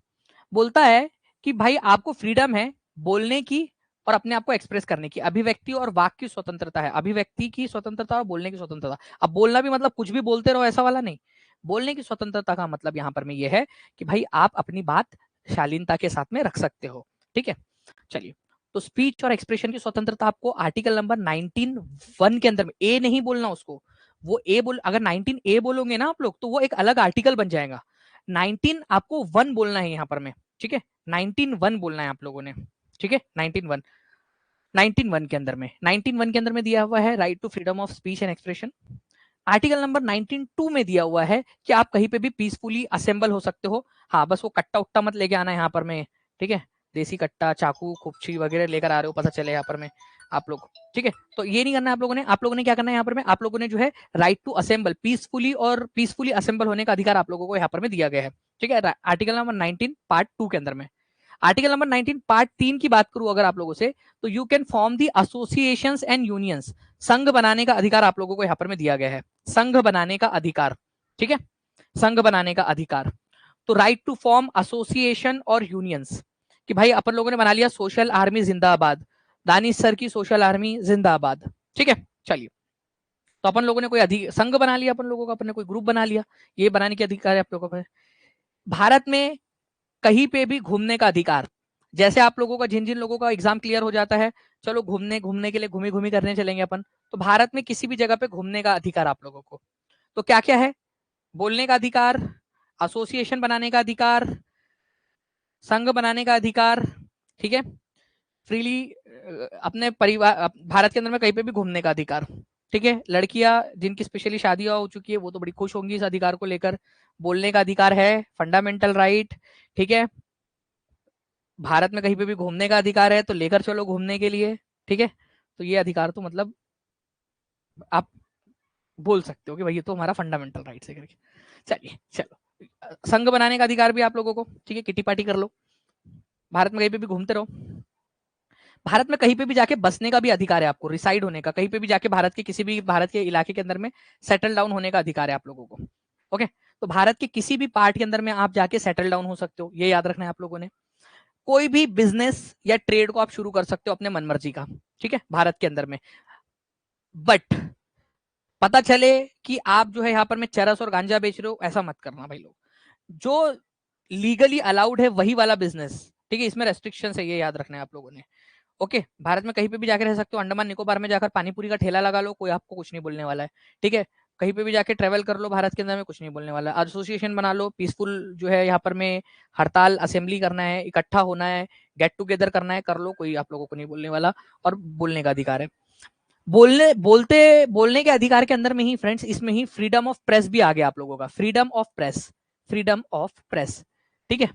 [SPEAKER 1] बोलता है कि भाई आपको फ्रीडम है बोलने की और अपने आप को एक्सप्रेस करने की, अभिव्यक्ति और वाक की स्वतंत्रता है, अभिव्यक्ति की स्वतंत्रता और बोलने की स्वतंत्रता। अब बोलना भी मतलब कुछ भी बोलते रहो ऐसा वाला नहीं। बोलने की स्वतंत्रता का मतलब यहाँ पर में ये है कि भाई आप अपनी बात शालीनता के साथ में रख सकते हो। ठीक है, चलिए, तो स्पीच और एक्सप्रेशन की स्वतंत्रता आपको आर्टिकल नंबर 19(1) के अंदर में, ए नहीं बोलना उसको, वो ए बोल, अगर 19A बोलोगे ना आप लोग तो वो एक अलग आर्टिकल बन जाएगा। 19 आपको 1 बोलना है यहाँ पर में। ठीक है, 19(1) बोलना है आप लोगों ने। ठीक है, 19(1), 19(1) के अंदर में, 19(1) के अंदर में दिया हुआ है right to freedom of speech and expression. Article number 19(2) में दिया हुआ है कि आप कहीं पे भी पीसफुली असेंबल हो सकते हो। हाँ, बस वो कट्टा उट्टा मत लेके आना यहाँ पर में। ठीक है, देसी कट्टा, चाकू, खुपची वगैरह लेकर आ रहे हो, पता चले यहाँ पर में आप लोग। ठीक है, तो ये नहीं करना है आप लोगों ने क्या करना है यहाँ पर में, आप लोगों ने जो है राइट टू असेंबल पीसफुली, और पीसफुली असेंबल होने का अधिकार आप लोगों को यहाँ पर में दिया गया है। ठीक है, आर्टिकल नंबर 19 पार्ट 2 के अंदर में। आर्टिकल नंबर 19 पार्ट 3 की बात करूं अगर आप लोगों से, तो you can form the associations and unions, संघ बनाने का अधिकार आप लोगों को यहाँ पर में दिया गया है, संघ बनाने का अधिकार। ठीक है, संघ बनाने का अधिकार। तो राइट टू फॉर्म एसोसिएशन और यूनियंस, कि भाई अपन लोगों ने बना लिया सोशल आर्मी जिंदाबाद, दानिश सर की सोशल आर्मी जिंदाबाद। ठीक है, चलिए, तो अपन लोगों ने कोई संघ बना लिया, अपन लोगों का अपन ने कोई ग्रुप बना लिया, ये बनाने के अधिकार है आप लोगों को। भारत में कहीं पे भी घूमने का अधिकार, जैसे आप लोगों का जिन जिन लोगों का एग्जाम क्लियर हो जाता है, चलो घूमने घूमने के लिए घूमी घूमी करने चलेंगे अपन, तो भारत में किसी भी जगह पे घूमने का अधिकार आप लोगों को। तो क्या क्या है? बोलने का अधिकार, एसोसिएशन बनाने का अधिकार, संघ बनाने का अधिकार, ठीक है, फ्रीली अपने परिवार भारत के अंदर में कहीं पे भी घूमने का अधिकार। ठीक है, लड़कियां जिनकी स्पेशली शादी हो चुकी है वो तो बड़ी खुश होंगी इस अधिकार को लेकर। बोलने का अधिकार है, फंडामेंटल राइट। ठीक है, भारत में कहीं पे भी घूमने का अधिकार है, तो लेकर चलो घूमने के लिए। ठीक है, तो ये अधिकार तो मतलब आप बोल सकते हो कि भाई ये तो हमारा फंडामेंटल राइट है करके। चलिए, चलो, संघ बनाने का अधिकार भी आप लोगों को, ठीक है, किटी पार्टी कर लो, भारत में कहीं पे भी घूमते रहो। भारत में कहीं पे भी जाके बसने का भी अधिकार है आपको, रिसाइड होने का, कहीं पे भी जाके भारत के किसी भी भारत के इलाके के अंदर में सेटल डाउन होने का अधिकार है आप लोगों को। ओके, तो भारत के किसी भी पार्ट के अंदर में आप जाके सेटल डाउन हो सकते हो, ये याद रखना है आप लोगों ने। कोई भी बिजनेस या ट्रेड को आप शुरू कर सकते हो अपने मनमर्जी का, ठीक है, भारत के अंदर में। बट पता चले कि आप जो है यहाँ पर में चरस और गांजा बेच रहे हो, ऐसा मत करना भाई लोग। जो लीगली अलाउड है वही वाला बिजनेस, ठीक है, इसमें रेस्ट्रिक्शन है, ये याद रखना है आप लोगों ने। ओके, भारत में कहीं पे भी जाकर रह सकते हो, अंडमान निकोबार में जाकर पानीपुरी का ठेला लगा लो, कोई आपको कुछ नहीं बोलने वाला है, ठीक है। कहीं पे भी जाके ट्रेवल कर लो भारत के अंदर में, कुछ नहीं बोलने वाला है। एसोसिएशन बना लो, पीसफुल जो है यहाँ पर में हड़ताल असेंबली करना है, इकट्ठा होना है, गेट टुगेदर करना है, कर लो, कोई आप लोगों को नहीं बोलने वाला, और बोलने का अधिकार है। बोलने के अधिकार के अंदर में ही फ्रेंड्स, इसमें ही फ्रीडम ऑफ प्रेस भी आ गया आप लोगों का, freedom of press, freedom of press, ठीक है।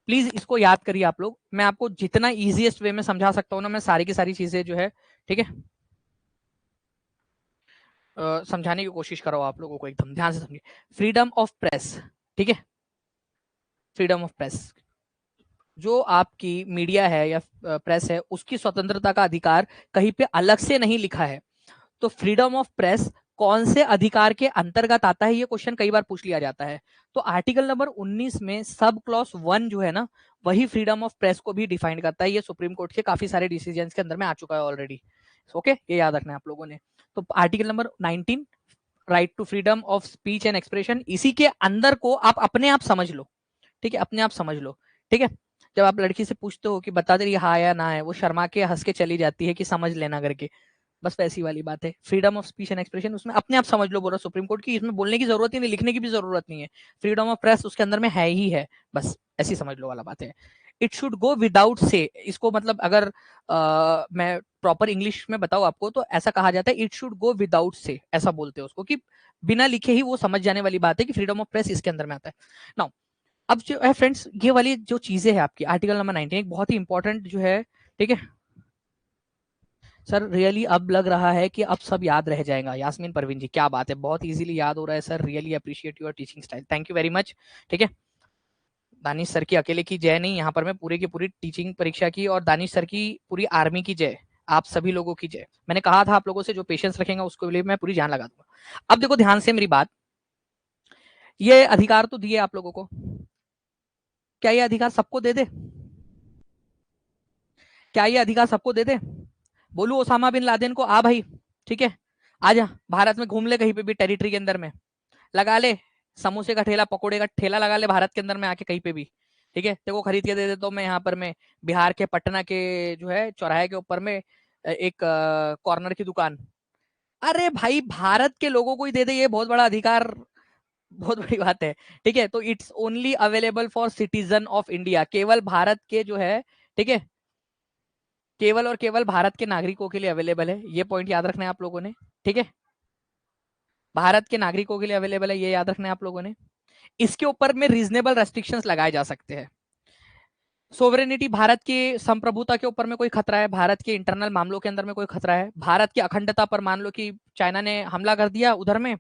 [SPEAKER 1] प्लीज इसको याद करिए आप लोग, मैं आपको जितना इजीएस्ट वे में समझा सकता हूँ ना, मैं सारी की सारी चीजें जो है, ठीक है, समझाने की कोशिश करो आप लोगों को, एकदम ध्यान से समझिए। फ्रीडम ऑफ प्रेस, ठीक है, फ्रीडम ऑफ प्रेस, जो आपकी मीडिया है या प्रेस है, उसकी स्वतंत्रता का अधिकार कहीं पे अलग से नहीं लिखा है। तो फ्रीडम ऑफ प्रेस कौन से अधिकार के अंतर्गत आता है, ये क्वेश्चन कई बार पूछ लिया जाता है। तो आर्टिकल नंबर 19 में सब क्लॉज 1 जो है ना, वही फ्रीडम ऑफ प्रेस को भी डिफाइन करता है। ये सुप्रीम कोर्ट के काफी सारे डिसीजन के अंदर में आ चुका है ऑलरेडी। ओके, ये याद रखना है आप लोगों ने। तो article number 19, right to freedom of speech and expression, इसी के अंदर को आप अपने आप समझ लो, ठीक है, अपने आप समझ लो, ठीक है। जब आप लड़की से पूछते हो कि बता दे रही हाँ या ना है, वो शर्मा के हंस के चली जाती है कि समझ लेना करके, बस वैसी वाली बात है। Freedom of speech and expression, उसमें अपने आप समझ लो, बोला सुप्रीम कोर्ट की, इसमें बोलने की जरूरत ही नहीं, लिखने की भी जरूरत नहीं है। फ्रीडम ऑफ प्रेस उसके अंदर में है ही है, बस ऐसी समझ लो वाला बात है। इट शुड गो विदाउट से, इसको मतलब अगर मैं प्रॉपर इंग्लिश में बताऊं आपको, तो ऐसा कहा जाता है, इट शुड गो विदाउट से, ऐसा बोलते हैं उसको, कि बिना लिखे ही वो समझ जाने वाली बात है कि फ्रीडम ऑफ प्रेस इसके अंदर में आता है। नाउ अब जो है फ्रेंड्स, ये वाली जो चीजें है आपकी आर्टिकल नंबर 19, एक बहुत ही इंपॉर्टेंट जो है, ठीक है सर, रियली अब लग रहा है कि अब सब याद रह जाएगा। यास्मीन परवीन जी, क्या बात है, बहुत इजीली याद हो रहा है sir, really appreciate your teaching style, thank you very much, ठीक है। दानिश सर की अकेले की जय नहीं, यहाँ पर मैं पूरी की पूरी टीचिंग परीक्षा की और दानिश सर की पूरी आर्मी की जय, आप सभी लोगों की जय। मैंने कहा था आप लोगों से, जो पेशेंस रखेगा उसको लिए मैं पूरी जान लगा दूंगा। अब देखो ध्यान से मेरी बात, ये अधिकार तो दिए आप लोगों को, क्या ये अधिकार सबको दे दे? क्या ये अधिकार सबको दे दे? बोलू ओसामा बिन लादेन को, आ भाई, ठीक है, आजा भारत में घूम ले, कहीं पे भी टेरिटरी के अंदर में लगा ले, समोसे का ठेला, पकोड़े का ठेला लगा ले भारत के अंदर में आके कहीं पे भी, ठीक है, तेरे को खरीद के दे देता हूँ मैं यहाँ पर, मैं बिहार के पटना के जो है चौराहे के ऊपर में एक कॉर्नर की दुकान। अरे भाई, भारत के लोगों को ही दे दे, ये बहुत बड़ा अधिकार, बहुत बड़ी बात है, ठीक है। तो it's only available for citizen of India, केवल भारत के जो है, ठीक है, केवल और केवल भारत के नागरिकों के लिए अवेलेबल है, ये पॉइंट याद रखना है आप लोगों ने, ठीक है। भारत के नागरिकों के लिए अवेलेबल है, ये याद रखना है आप लोगों ने। इसके ऊपर में रीजनेबल रेस्ट्रिक्शंस लगाए जा सकते हैं। सोवरेनिटी, भारत की संप्रभुता के ऊपर में कोई खतरा है, भारत के इंटरनल मामलों के अंदर में कोई खतरा है, भारत की अखंडता पर मान लो कि चाइना ने हमला कर दिया उधर में,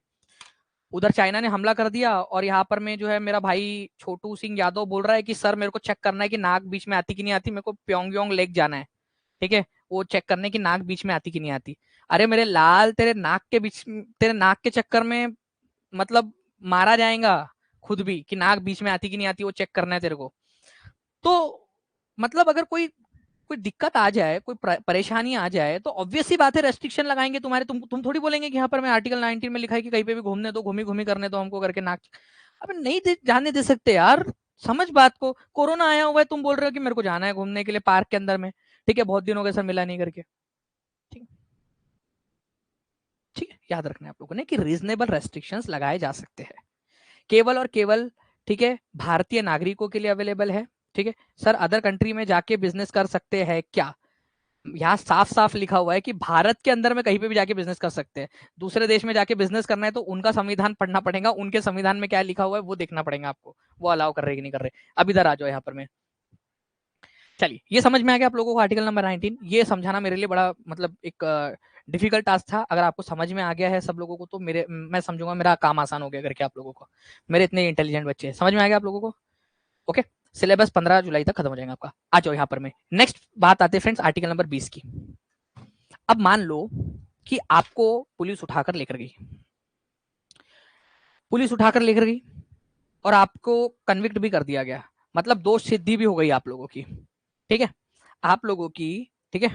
[SPEAKER 1] उधर चाइना ने हमला कर दिया, और यहाँ पर में जो है मेरा भाई छोटू सिंह यादव बोल रहा है कि सर मेरे को चेक करना है कि नाक बीच में आती कि नहीं आती, मेरे को प्योंगयांग लेक जाना है, ठीक है, वो चेक करने की नाक बीच में आती कि नहीं आती। अरे मेरे लाल, तेरे नाक के बीच, तेरे नाक के चक्कर में मतलब मारा जाएगा खुद भी, कि नाक बीच में आती कि नहीं आती, वो चेक करना है तेरे को। तो मतलब अगर कोई कोई दिक्कत आ जाए, कोई परेशानी आ जाए, तो ऑब्वियस सी बात है रेस्ट्रिक्शन लगाएंगे तुम्हारे, तुम थोड़ी बोलेंगे कि यहाँ पर मैं आर्टिकल 19 में लिखा है कि कहीं पे भी घूमने दो, घूमी घूमी करने दो हमको करके नाक। अब नहीं जाने दे सकते यार, समझ बात को। कोरोना आया हुआ है, तुम बोल रहे हो कि मेरे को जाना है घूमने के लिए पार्क के अंदर में, ठीक है, बहुत दिन हो गए सर मिला नहीं करके, ठीक है, ठीक है, याद रखना है आप लोगों ने कि रीजनेबल रेस्ट्रिक्शंस लगाए जा सकते हैं, केवल और केवल, ठीक है, भारतीय नागरिकों के लिए अवेलेबल है, ठीक है। सर अदर कंट्री में जाके बिजनेस कर सकते हैं क्या? यहाँ साफ साफ लिखा हुआ है कि भारत के अंदर में कहीं पे भी जाके बिजनेस कर सकते हैं। दूसरे देश में जाके बिजनेस करना है तो उनका संविधान पढ़ना पड़ेगा, उनके संविधान में क्या लिखा हुआ है वो देखना पड़ेगा आपको, वो अलाउ कर रहे कि नहीं कर रहे। अब इधर आ जाओ यहाँ पर मैं, चलिए ये समझ में आ गया आप लोगों को आर्टिकल नंबर 19, ये समझाना मेरे लिए बड़ा मतलब एक डिफिकल्ट टास्क था। अगर आपको समझ में आ गया है सब लोगों को, तो मेरे मैं समझूंगा मेरा काम आसान हो गया करके आप लोगों को, मेरे इतने इंटेलिजेंट बच्चे हैं, समझ में आ गया आप लोगों को। ओके, सिलेबस 15 जुलाई तक खत्म हो जाएगा आपका। आ जाओ यहाँ पर मैं, नेक्स्ट बात आते हैं फ्रेंड्स आर्टिकल नंबर 20 की। अब मान लो कि आपको पुलिस उठाकर लेकर गई, पुलिस उठाकर लेकर गई और आपको कन्विक्ट भी कर दिया गया, मतलब दोष सिद्धि भी हो गई आप लोगों की। ठीक है, आप लोगों की, ठीक है,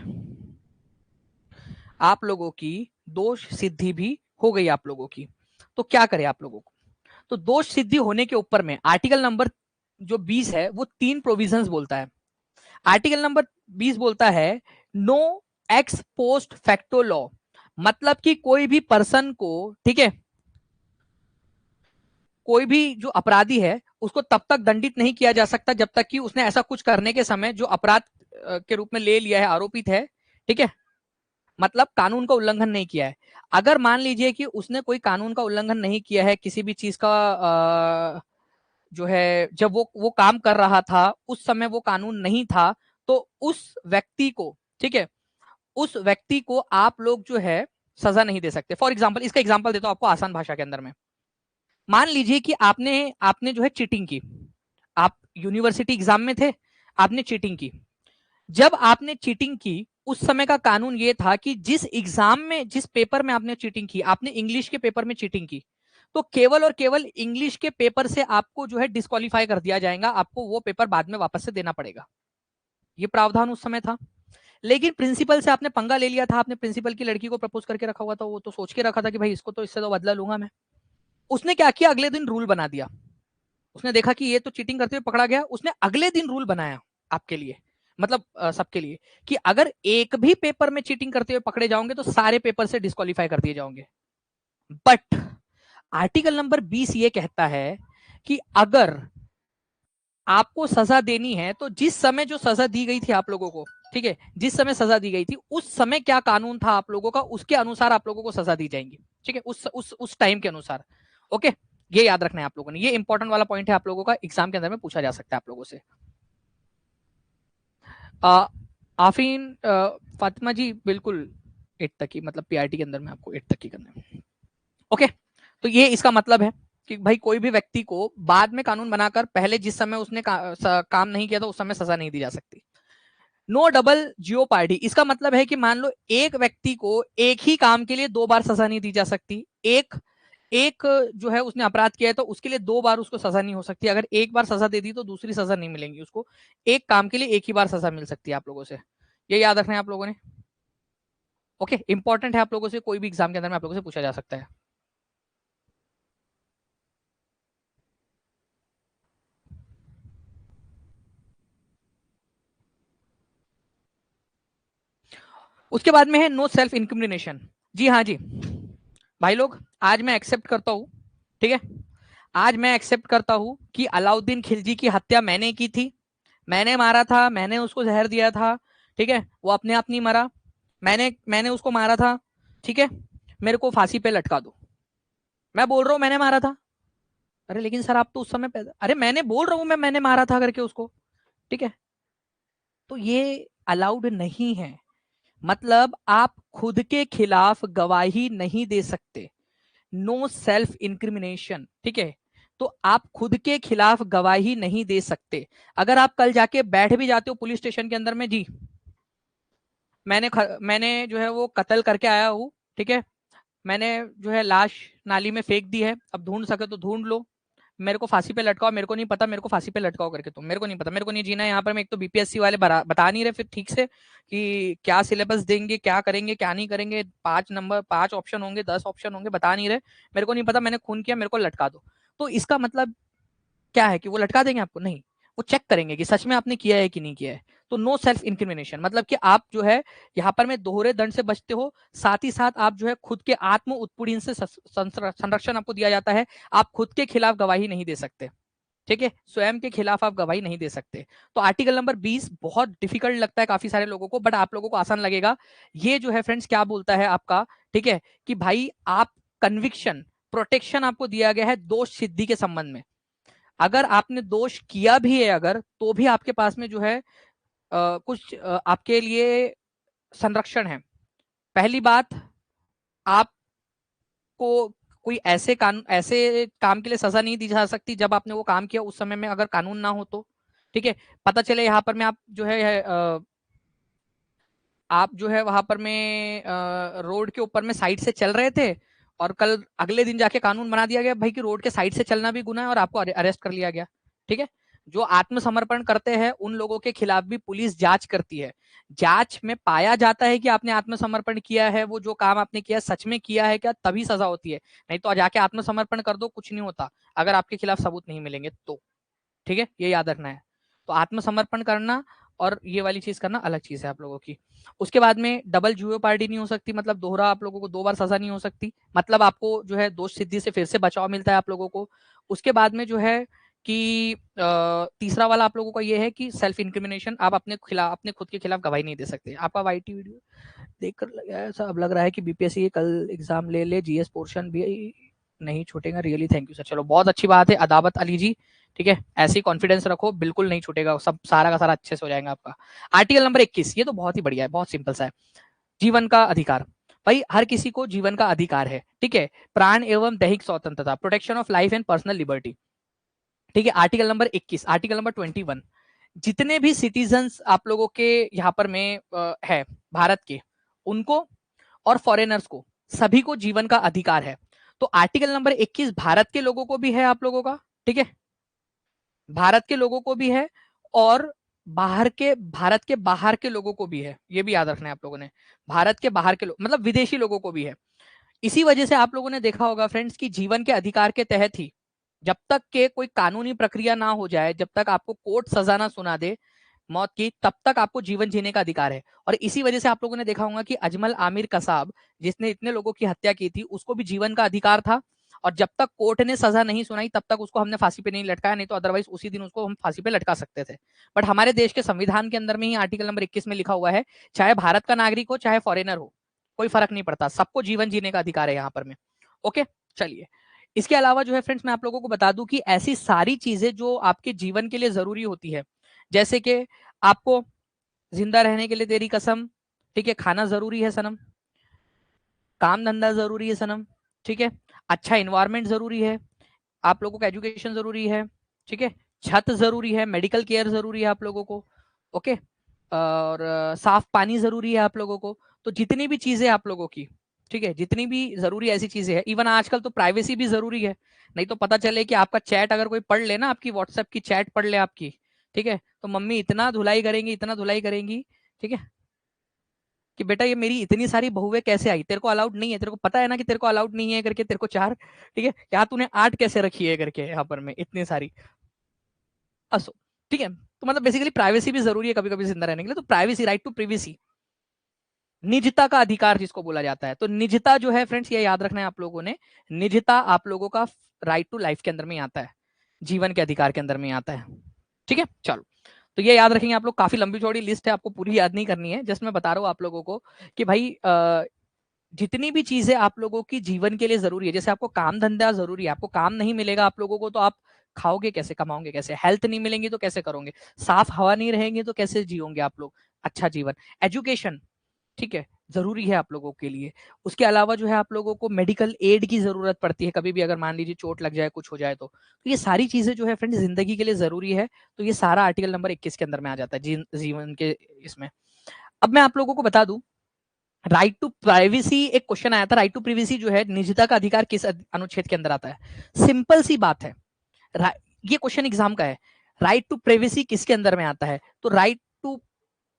[SPEAKER 1] आप लोगों की दोष सिद्धि भी हो गई आप लोगों की। तो क्या करें आप लोगों को? तो दोष सिद्धि होने के ऊपर में आर्टिकल नंबर जो 20 है वो 3 प्रोविजंस बोलता है। आर्टिकल नंबर 20 बोलता है no ex post facto law, मतलब कि कोई भी पर्सन को, ठीक है, कोई भी जो अपराधी है उसको तब तक दंडित नहीं किया जा सकता जब तक कि उसने ऐसा कुछ करने के समय जो अपराध के रूप में ले लिया है, आरोपित है, ठीक है, मतलब कानून का उल्लंघन नहीं किया है। अगर मान लीजिए कि उसने कोई कानून का उल्लंघन नहीं किया है, किसी भी चीज का जो है, जब वो काम कर रहा था उस समय वो कानून नहीं था, तो उस व्यक्ति को, ठीक है, उस व्यक्ति को आप लोग जो है सजा नहीं दे सकते। फॉर एग्जाम्पल, इसका एग्जाम्पल देता हूं आपको आसान भाषा के अंदर में। मान लीजिए कि आपने आपने जो है चीटिंग की, आप यूनिवर्सिटी एग्जाम में थे, आपने चीटिंग की। जब आपने चीटिंग की उस समय का कानून ये था कि जिस एग्जाम में, जिस पेपर में आपने चीटिंग की, आपने इंग्लिश के पेपर में चीटिंग की, तो केवल और केवल इंग्लिश के पेपर से आपको जो है डिस्क्वालीफाई कर दिया जाएगा, आपको वो पेपर बाद में वापस से देना पड़ेगा। ये प्रावधान उस समय था। लेकिन प्रिंसिपल से आपने पंगा ले लिया था, आपने प्रिंसिपल की लड़की को प्रपोज करके रखा हुआ था, वो तो सोच के रखा था कि भाई इसको तो, इससे तो बदला लूंगा मैं। उसने क्या किया, अगले दिन रूल बना दिया। उसने देखा कि ये तो चीटिंग करते हुए पकड़ा गया, उसने अगले दिन रूल बनाया आपके लिए, मतलब सबके लिए, कि अगर एक भी पेपर में चीटिंग करते हुए पकड़े जाओगे तो सारे पेपर से डिस्क्वालीफाई कर दिए जाओगे। बट आर्टिकल नंबर 20 ये कहता है कि अगर आपको सजा देनी है तो जिस समय जो सजा दी गई थी आप लोगों को, ठीक है, जिस समय सजा दी गई थी उस समय क्या कानून था आप लोगों का, उसके अनुसार आप लोगों को सजा दी जाएगी। ठीक है, उस टाइम के अनुसार। ओके, ये याद रखना है आप लोगों ने, ये इंपॉर्टेंट वाला पॉइंट है, आप लोगों का एग्जाम के अंदर में पूछा जा सकता है आप लोगों से। आफरीन फातिमा जी, बिल्कुल 8 तक ही, मतलब पीआरटी के अंदर में आपको 8 तक ही करना है। ओके, तो ये इसका मतलब है कि भाई कोई भी व्यक्ति को बाद में कानून बनाकर पहले जिस समय उसने काम नहीं किया था उस समय सजा नहीं दी जा सकती। नो डबल जियोपार्डी, इसका मतलब है कि मान लो एक व्यक्ति को एक ही काम के लिए 2 बार सजा नहीं दी जा सकती। एक एक जो है उसने अपराध किया है तो उसके लिए 2 बार उसको सजा नहीं हो सकती। अगर एक बार सजा दे दी तो दूसरी सजा नहीं मिलेगी उसको, एक काम के लिए एक ही बार सजा मिल सकती है आप लोगों से। ये याद रखना है आप लोगों ने। ओके, इंपॉर्टेंट है आप लोगों से, कोई भी एग्जाम के अंदर में आप लोगों से पूछा जा सकता है। उसके बाद में है नो सेल्फ इंक्रिमिनेशन। जी हाँ जी भाई लोग, आज मैं एक्सेप्ट करता हूं, ठीक है, आज मैं एक्सेप्ट करता हूं कि अलाउद्दीन खिलजी की हत्या मैंने की थी, मैंने मारा था, मैंने उसको जहर दिया था, ठीक है, वो अपने आप नहीं मरा, मैंने मैंने उसको मारा था, ठीक है, मेरे को फांसी पे लटका दो। मैं बोल रहा हूं मैंने मारा था। अरे लेकिन सर आप तो उस समय पैदा, अरे मैंने बोल रहा हूं मैंने मारा था करके उसको, ठीक है, तो ये अलाउड नहीं है। मतलब आप खुद के खिलाफ गवाही नहीं दे सकते, नो सेल्फ इंक्रिमिनेशन, ठीक है, तो आप खुद के खिलाफ गवाही नहीं दे सकते। अगर आप कल जाके बैठ भी जाते हो पुलिस स्टेशन के अंदर में, जी मैंने जो है वो कत्ल करके आया हूँ, ठीक है, मैंने जो है लाश नाली में फेंक दी है, अब ढूंढ सके तो ढूंढ लो, मेरे को फांसी पे लटकाओ, मेरे को नहीं पता, मेरे को फांसी पे लटकाओ करके तुम, मेरे को नहीं पता, मेरे को नहीं जीना है यहाँ पर। मैं एक तो बीपीएससी वाले बता नहीं रहे फिर ठीक से कि क्या सिलेबस देंगे, क्या करेंगे, क्या नहीं करेंगे, 5 नंबर 5 ऑप्शन होंगे, 10 ऑप्शन होंगे, बता नहीं रहे। मेरे को नहीं पता, मैंने खून किया, मेरे को लटका दो। तो इसका मतलब क्या है कि वो लटका देंगे आपको? नहीं, वो चेक करेंगे कि सच में आपने किया है कि नहीं किया है। तो नो सेल्फ इंक्रिमिनेशन मतलब कि आप जो है यहाँ पर में दोहरे दंड से बचते हो, साथ ही साथ आप जो है खुद के आत्म उत्पीड़न से संरक्षण आपको दिया जाता है। आप खुद के खिलाफ गवाही नहीं दे सकते, ठीक है, स्वयं के खिलाफ आप गवाही नहीं दे सकते। तो आर्टिकल नंबर 20 बहुत डिफिकल्ट लगता है काफी सारे लोगों को, बट आप लोगों को आसान लगेगा। ये जो है फ्रेंड्स क्या बोलता है आपका, ठीक है, कि भाई आप कन्विक्शन, प्रोटेक्शन आपको दिया गया है दोष सिद्धि के संबंध में। अगर आपने दोष किया भी है अगर, तो भी आपके पास में जो है कुछ आपके लिए संरक्षण है। पहली बात, आपको कोई ऐसे काम के लिए सजा नहीं दी जा सकती जब आपने वो काम किया उस समय में अगर कानून ना हो तो, ठीक है। पता चले यहाँ पर में आप जो है आप जो है वहां पर में रोड के ऊपर में साइड से चल रहे थे और कल अगले दिन जाके कानून बना दिया गया भाई कि रोड के साइड से चलना भी गुनाह है और आपको अरेस्ट कर लिया गया। ठीक है, जो आत्मसमर्पण करते हैं उन लोगों के खिलाफ भी पुलिस जांच करती है। जांच में पाया जाता है कि आपने आत्मसमर्पण किया है, वो जो काम आपने किया सच में किया है क्या, तभी सजा होती है। नहीं तो जाके आत्मसमर्पण कर दो, कुछ नहीं होता अगर आपके खिलाफ सबूत नहीं मिलेंगे तो। ठीक है, ये याद रखना है। तो आत्मसमर्पण करना और ये वाली चीज करना अलग चीज है आप लोगों की। उसके बाद में डबल जुए पार्टी नहीं हो सकती, मतलब दोहरा आप लोगों को 2 बार सजा नहीं हो सकती, मतलब आपको जो है दोष सिद्धि से फिर से बचाव मिलता है आप लोगों को। उसके बाद में जो है कि तीसरा वाला आप लोगों का ये है कि सेल्फ इंक्रिमिनेशन, आप अपने खिलाफ, अपने खुद के खिलाफ गवाही नहीं दे सकते। आपका वाईटी वीडियो देखकर ऐसा अब लग रहा है कि बीपीएससी कल एग्जाम ले ले, जीएस पोर्शन भी नहीं छूटेगा। रियली थैंक यू सर, चलो बहुत अच्छी बात है अदावत अली जी। ठीक है, ऐसी कॉन्फिडेंस रखो, बिल्कुल नहीं छूटेगा, सब सारा का सारा अच्छे से हो जाएगा आपका। आर्टिकल नंबर 21, ये तो बहुत ही बढ़िया है, बहुत सिंपल सा है। जीवन का अधिकार, भाई हर किसी को जीवन का अधिकार है। ठीक है, प्राण एवं दैहिक स्वतंत्रता, protection of life and personal liberty. ठीक है, आर्टिकल नंबर 21। आर्टिकल नंबर 21, जितने भी सिटीजन्स आप लोगों के यहाँ पर में है भारत के, उनको और फॉरेनर्स को, सभी को जीवन का अधिकार है। तो आर्टिकल नंबर 21 भारत के लोगों को भी है आप लोगों का। ठीक है, भारत के लोगों को भी है और बाहर के, भारत के बाहर के लोगों को भी है, ये भी याद रखना है आप लोगों ने। भारत के बाहर के लोग मतलब विदेशी लोगों को भी है। इसी वजह से आप लोगों ने देखा होगा फ्रेंड्स कि जीवन के अधिकार के तहत ही, जब तक के कोई कानूनी प्रक्रिया ना हो जाए, जब तक आपको कोर्ट सजा ना सुना दे मौत की, तब तक आपको जीवन जीने का अधिकार है। और इसी वजह से आप लोगों ने देखा होगा कि अजमल आमिर कसाब, जिसने इतने लोगों की हत्या की थी, उसको भी जीवन का अधिकार था। और जब तक कोर्ट ने सजा नहीं सुनाई तब तक उसको हमने फांसी पे नहीं लटकाया, नहीं तो अदरवाइज उसी दिन उसको हम फांसी पे लटका सकते थे। बट हमारे देश के संविधान के अंदर में ही आर्टिकल नंबर 21 में लिखा हुआ है, चाहे भारत का नागरिक हो चाहे फॉरेनर हो, कोई फर्क नहीं पड़ता, सबको जीवन जीने का अधिकार है यहाँ पर में। ओके, चलिए। इसके अलावा जो है फ्रेंड्स, मैं आप लोगों को बता दूं कि ऐसी सारी चीजें जो आपके जीवन के लिए जरूरी होती है, जैसे कि आपको जिंदा रहने के लिए तेरी कसम, ठीक है, खाना जरूरी है सनम, काम धंधा जरूरी है सनम, ठीक है, अच्छा इन्वायरमेंट जरूरी है, आप लोगों का एजुकेशन जरूरी है, ठीक है, छत जरूरी है, मेडिकल केयर जरूरी है आप लोगों को, ओके, और साफ पानी जरूरी है आप लोगों को। तो जितनी भी चीजें आप लोगों की, ठीक है, जितनी भी जरूरी ऐसी चीजें हैं, इवन आजकल तो प्राइवेसी भी जरूरी है। नहीं तो पता चले कि आपका चैट अगर कोई पढ़ ले ना, आपकी व्हाट्सएप की चैट पढ़ ले आपकी, ठीक है, तो मम्मी इतना धुलाई करेंगी, इतना धुलाई करेंगी, ठीक है, कि बेटा ये मेरी इतनी सारी बहुएं कैसे आई, तेरे को अलाउड नहीं है, तेरे को पता है ना कि तेरे को अलाउड नहीं है करके, तेरे को 4, ठीक है, यहाँ तूने 8 कैसे रखी है करके, यहाँ पर में इतनी सारी असो। ठीक है, तो मतलब बेसिकली प्राइवेसी भी जरूरी है कभी कभी जिंदा रहने के लिए। तो प्राइवेसी, राइट टू प्रिवेसी, निजता का अधिकार जिसको बोला जाता है। तो निजता जो है फ्रेंड्स, ये याद रखना है आप लोगों ने, निजता आप लोगों का राइट टू लाइफ के अंदर में आता है, जीवन के अधिकार के अंदर में आता है। ठीक है, चलो, तो ये याद रखेंगे आप लोग। काफी लंबी चौड़ी लिस्ट है, आपको पूरी याद नहीं करनी है, जस्ट मैं बता रहा हूँ आप लोगों को कि भाई जितनी भी चीजें आप लोगों की जीवन के लिए जरूरी है, जैसे आपको काम धंधा जरूरी है, आपको काम नहीं मिलेगा आप लोगों को तो आप खाओगे कैसे, कमाओगे कैसे, हेल्थ नहीं मिलेंगी तो कैसे करोगे, साफ हवा नहीं रहेंगे तो कैसे जियोगे आप लोग अच्छा जीवन, एजुकेशन, ठीक है, जरूरी है आप लोगों के लिए। उसके अलावा जो है आप लोगों को मेडिकल एड की जरूरत पड़ती है, कभी भी अगर मान लीजिए चोट लग जाए, कुछ हो जाए, तो ये सारी चीजें जो है फ्रेंड्स जिंदगी के लिए जरूरी है। तो ये सारा आर्टिकल नंबर 21 के अंदर में आ जाता है जीवन के इसमें। अब मैं आप लोगों को बता दूं, राइट टू प्राइवेसी, एक क्वेश्चन आया था, राइट टू प्राइवेसी जो है निजता का अधिकार किस अनुच्छेद के अंदर आता है। सिंपल सी बात है, ये क्वेश्चन एग्जाम का है, राइट टू प्राइवेसी किसके अंदर में आता है। तो right to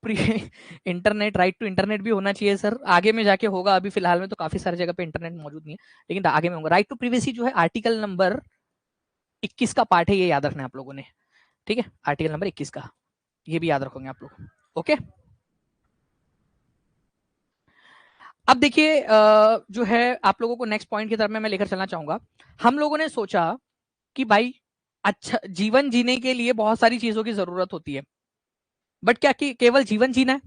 [SPEAKER 1] internet, right to internet भी होना चाहिए सर, आगे में जाके होगा, अभी फिलहाल में तो काफी सारी जगह पे इंटरनेट मौजूद नहीं है, लेकिन आगे में होगा। राइट टू प्राइवेसी जो है आर्टिकल नंबर 21 का पार्ट है, ये याद रखना है आप लोगों ने। ठीक है, आर्टिकल नंबर 21 का, ये भी याद रखोगे आप लोग। ओके, अब देखिए जो है आप लोगों को नेक्स्ट पॉइंट की तरफ मैं लेकर चलना चाहूंगा। हम लोगों ने सोचा कि भाई अच्छा जीवन जीने के लिए बहुत सारी चीजों की जरूरत होती है, बट क्या कि केवल जीवन जीना है,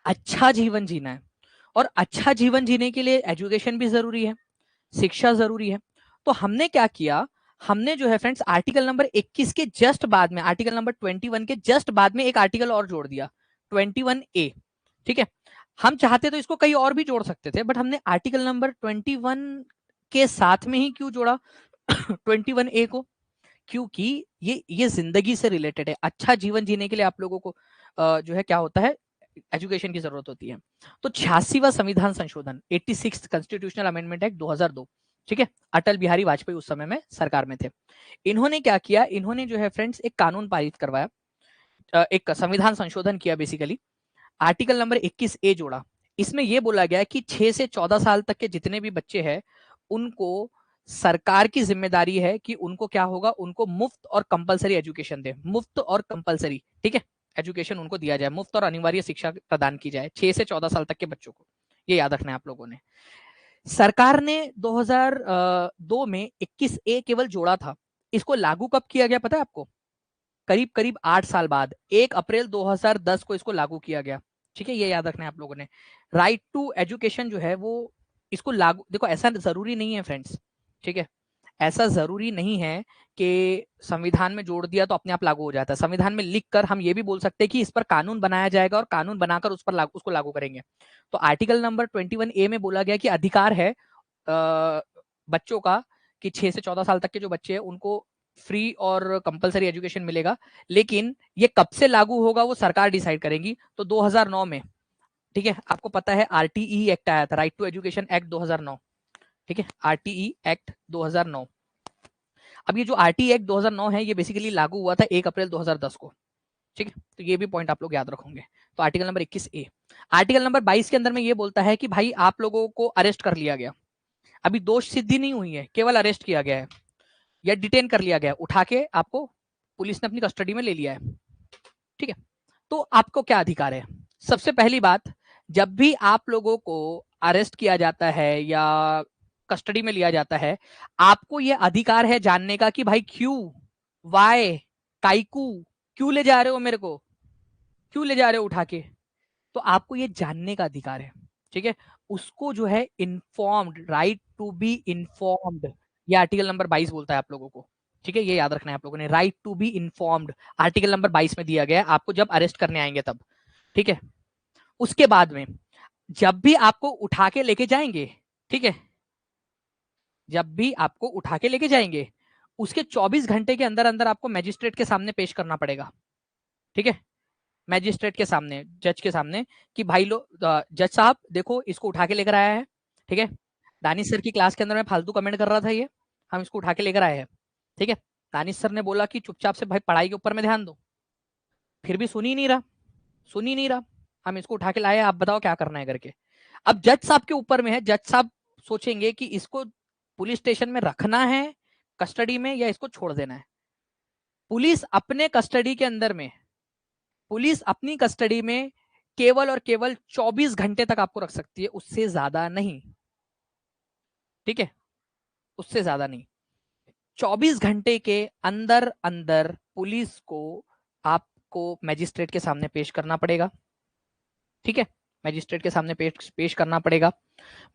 [SPEAKER 1] अच्छा जीवन जीना है। और अच्छा जीवन जीने के लिए एजुकेशन भी जरूरी है, शिक्षा जरूरी है। तो हमने क्या किया, हमने जो है फ्रेंड्स आर्टिकल नंबर 21 के जस्ट बाद में, आर्टिकल नंबर 21 के जस्ट बाद में एक आर्टिकल और जोड़ दिया, 21A। ठीक है, हम चाहते तो इसको कहीं और भी जोड़ सकते थे, बट हमने आर्टिकल नंबर 21 के साथ में ही क्यों जोड़ा 21A को, क्योंकि ये जिंदगी से रिलेटेड है। अच्छा जीवन जीने के लिए आप लोगों को जो है क्या होता है, एजुकेशन की जरूरत होती है। तो 86वां संविधान संशोधन 86 कॉन्स्टिट्यूशनल अमेंडमेंट एक्ट 2002, ठीक है, अटल बिहारी वाजपेयी उस समय में सरकार में थे। इन्होंने क्या किया, इन्होंने जो है फ्रेंड्स एक कानून पारित करवाया, एक संविधान संशोधन किया बेसिकली। आर्टिकल नंबर 21A जोड़ा। इसमें यह बोला गया कि 6 से 14 साल तक के जितने भी बच्चे हैं उनको सरकार की जिम्मेदारी है कि उनको क्या होगा, उनको मुफ्त और कंपलसरी एजुकेशन दे, मुफ्त और कंपलसरी, ठीक है, एजुकेशन उनको दिया जाए, मुफ्त और अनिवार्य शिक्षा प्रदान की जाए 6 से 14 साल तक के बच्चों को। ये याद रखना है आप लोगों ने। सरकार ने 2002 में 21A केवल जोड़ा था। इसको लागू कब किया गया पता है आपको? करीब करीब 8 साल बाद 1 अप्रैल 2010 को इसको लागू किया गया, ठीक है, ये याद रखना है आप लोगों ने। राइट टू एजुकेशन जो है वो इसको लागू, देखो ऐसा जरूरी नहीं है फ्रेंड्स, ठीक है, ऐसा जरूरी नहीं है कि संविधान में जोड़ दिया तो अपने आप लागू हो जाता है। संविधान में लिखकर हम ये भी बोल सकते हैं कि इस पर कानून बनाया जाएगा और कानून बनाकर उस पर उसको लागू करेंगे। तो आर्टिकल नंबर 21A में बोला गया कि अधिकार है बच्चों का कि 6 से 14 साल तक के जो बच्चे हैं उनको फ्री और कंपलसरी एजुकेशन मिलेगा, लेकिन ये कब से लागू होगा वो सरकार डिसाइड करेगी। तो 2009 में, ठीक है, आपको पता है RTE एक्ट आया था, राइट टू एजुकेशन एक्ट 2009, ठीक है, RTE एक्ट 2009। अब ये जो RTE एक्ट 2009 है ये बेसिकली लागू हुआ था 1 अप्रैल 2010 को, ठीक है, तो ये भी पॉइंट आप लोग याद रखोगे। तो article number 21A। Article number 22 के अंदर में ये बोलता है कि भाई आप लोगों को अरेस्ट कर लिया गया, अभी दोष सिद्धि नहीं हुई है, केवल अरेस्ट किया गया है या डिटेन कर लिया गया, उठा के आपको पुलिस ने अपनी कस्टडी में ले लिया है, ठीक है, तो आपको क्या अधिकार है? सबसे पहली बात, जब भी आप लोगों को अरेस्ट किया जाता है या कस्टडी में लिया जाता है, आपको यह अधिकार है जानने का कि भाई क्यों, वाई, काइकू, क्यों ले जा रहे हो मेरे को, क्यों ले जा रहे हो उठा के, तो आपको ये जानने का अधिकार है, ठीक है, उसको जो है informed, right to be informed, ये आर्टिकल नंबर 22 बोलता है आप लोगों को, ठीक है, ये याद रखना है आप लोगों ने, right to be informed article number 22 में दिया गया है आपको जब अरेस्ट करने आएंगे तब, ठीक है। उसके बाद में जब भी आपको उठा के लेके जाएंगे, ठीक है, जब भी आपको उठा के लेके जाएंगे उसके 24 घंटे के अंदर अंदर आपको मैजिस्ट्रेट के सामने पेश करना पड़ेगा, ठीक है, मैजिस्ट्रेट के सामने, जज के सामने, कि भाई लो जज साहब देखो इसको उठा के लेकर आया है, ठीक है, दानिश सर की क्लास के अंदर में फालतू कमेंट कर रहा था ये, हम इसको उठा के लेकर आए हैं, ठीक है, दानिश सर ने बोला कि चुपचाप से भाई पढ़ाई के ऊपर में ध्यान दो, फिर भी सुन ही नहीं रहा, सुन ही नहीं रहा, हम इसको उठा के लाए, आप बताओ क्या करना है करके। अब जज साहब के ऊपर में है, जज साहब सोचेंगे कि इसको पुलिस स्टेशन में रखना है कस्टडी में या इसको छोड़ देना है। पुलिस अपने कस्टडी के अंदर में, पुलिस अपनी कस्टडी में केवल और केवल 24 घंटे तक आपको रख सकती है, उससे ज्यादा नहीं, ठीक है, उससे ज्यादा नहीं। 24 घंटे के अंदर अंदर पुलिस को आपको मैजिस्ट्रेट के सामने पेश करना पड़ेगा, ठीक है, मैजिस्ट्रेट के सामने पेश करना पड़ेगा।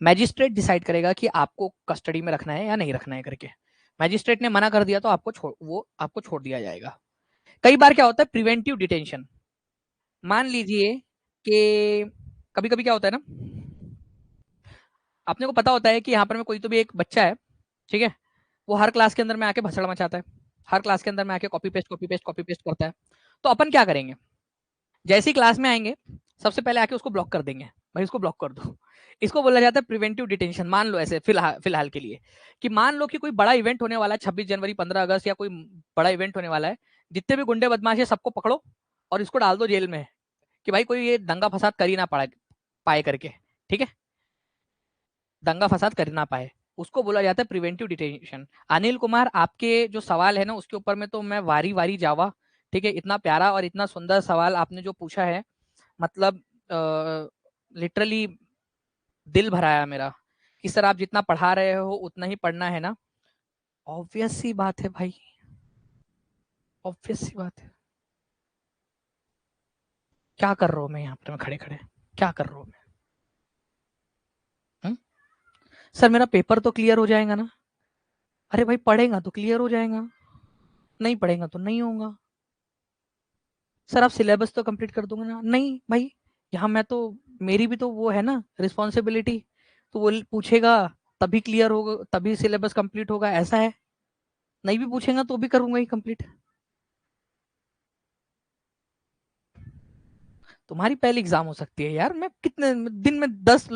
[SPEAKER 1] मैजिस्ट्रेट डिसाइड करेगा कि आपको कस्टडी में रखना है या नहीं रखना है करके। मैजिस्ट्रेट ने मना कर दिया तो वो आपको छोड़ दिया जाएगा। कई बार क्या होता है, प्रिवेंटिव डिटेंशन, मान लीजिए कि कभी कभी क्या होता है ना, आपने को पता होता है कि यहाँ पर में कोई तो भी एक बच्चा है, ठीक है, वो हर क्लास के अंदर में आके भसड़ मचाता है, हर क्लास के अंदर में आके copy paste copy paste copy paste करता है। तो अपन क्या करेंगे, जैसी क्लास में आएंगे सबसे पहले आके उसको ब्लॉक कर देंगे, भाई इसको ब्लॉक कर दो। इसको बोला जाता है प्रिवेंटिव डिटेंशन। मान लो ऐसे फिलहाल के लिए कि मान लो कि कोई बड़ा इवेंट होने वाला है, 26 जनवरी, 15 अगस्त या कोई बड़ा इवेंट होने वाला है, जितने भी गुंडे बदमाश है सबको पकड़ो और इसको डाल दो जेल में, कि भाई कोई ये दंगा फसाद कर ही ना पाए करके, ठीक है, दंगा फसाद कर ना पाए, उसको बोला जाता है प्रिवेंटिव डिटेंशन। अनिल कुमार, आपके जो सवाल है ना उसके ऊपर में तो मैं वारी वारी जावा, ठीक है, इतना प्यारा और इतना सुंदर सवाल आपने जो पूछा है, मतलब लिटरली दिल भराया मेरा कि सर आप जितना पढ़ा रहे हो उतना ही पढ़ना है ना। ऑब्वियस सी बात है भाई, ऑब्वियस सी बात है। क्या कर रहा हूं मैं यहाँ पर, मैं खड़े खड़े क्या कर रहा हूं मैं? सर मेरा पेपर तो क्लियर हो जाएगा ना? अरे भाई पढ़ेगा तो क्लियर हो जाएगा, नहीं पढ़ेगा तो नहीं होगा। सर आप सिलेबस तो कंप्लीट कर दोगे ना? नहीं भाई, यहाँ मैं तो, मेरी भी तो वो है ना रिस्पॉन्सिबिलिटी, तो वो पूछेगा तभी क्लियर होगा, तभी सिलेबस कंप्लीट होगा, ऐसा है। नहीं भी पूछेगा तो भी करूंगा ही कंप्लीट। तुम्हारी पहली एग्जाम हो सकती है यार, मैं कितने दिन में 10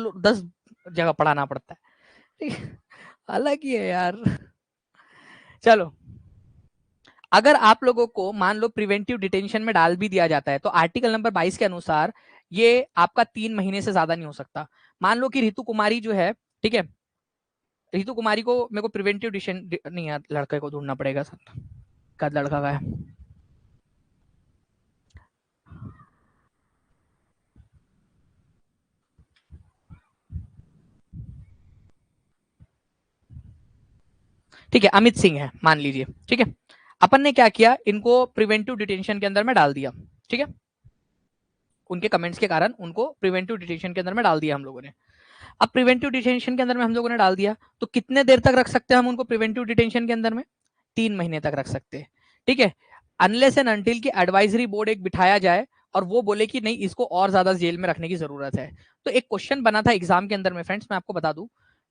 [SPEAKER 1] जगह पढ़ाना पड़ता है, ठीक है, अलग ही है यार। चलो, अगर आप लोगों को मान लो प्रिवेंटिव डिटेंशन में डाल भी दिया जाता है तो आर्टिकल नंबर 22 के अनुसार ये आपका 3 महीने से ज्यादा नहीं हो सकता। मान लो कि रितु कुमारी जो है, ठीक है, रितु कुमारी को मेरे को प्रिवेंटिव डिटेंशन नहीं यार, लड़के को ढूंढना पड़ेगा सर, कद लड़का का है। ठीक है, अमित सिंह है मान लीजिए, ठीक है। अपन ने क्या किया, इनको प्रिवेंटिव डिटेंशन के अंदर में डाल दिया, ठीक है, उनके कमेंट्स के कारण उनको प्रिवेंटिव डिटेंशन के अंदर में डाल दिया हम लोगों ने। अब प्रिवेंटिव डिटेंशन के अंदर में हम लोगों ने डाल दिया, तो कितने देर तक रख सकते हैं हम उनको प्रिवेंटिव डिटेंशन के अंदर में? 3 महीने तक रख सकते हैं, ठीक है, अनलेस एंड अनटिल की एडवाइजरी बोर्ड एक बिठाया जाए और वो बोले कि नहीं इसको और ज्यादा जेल में रखने की जरूरत है। तो एक क्वेश्चन बना था एग्जाम के अंदर में फ्रेंड्स, मैं आपको बता दूं,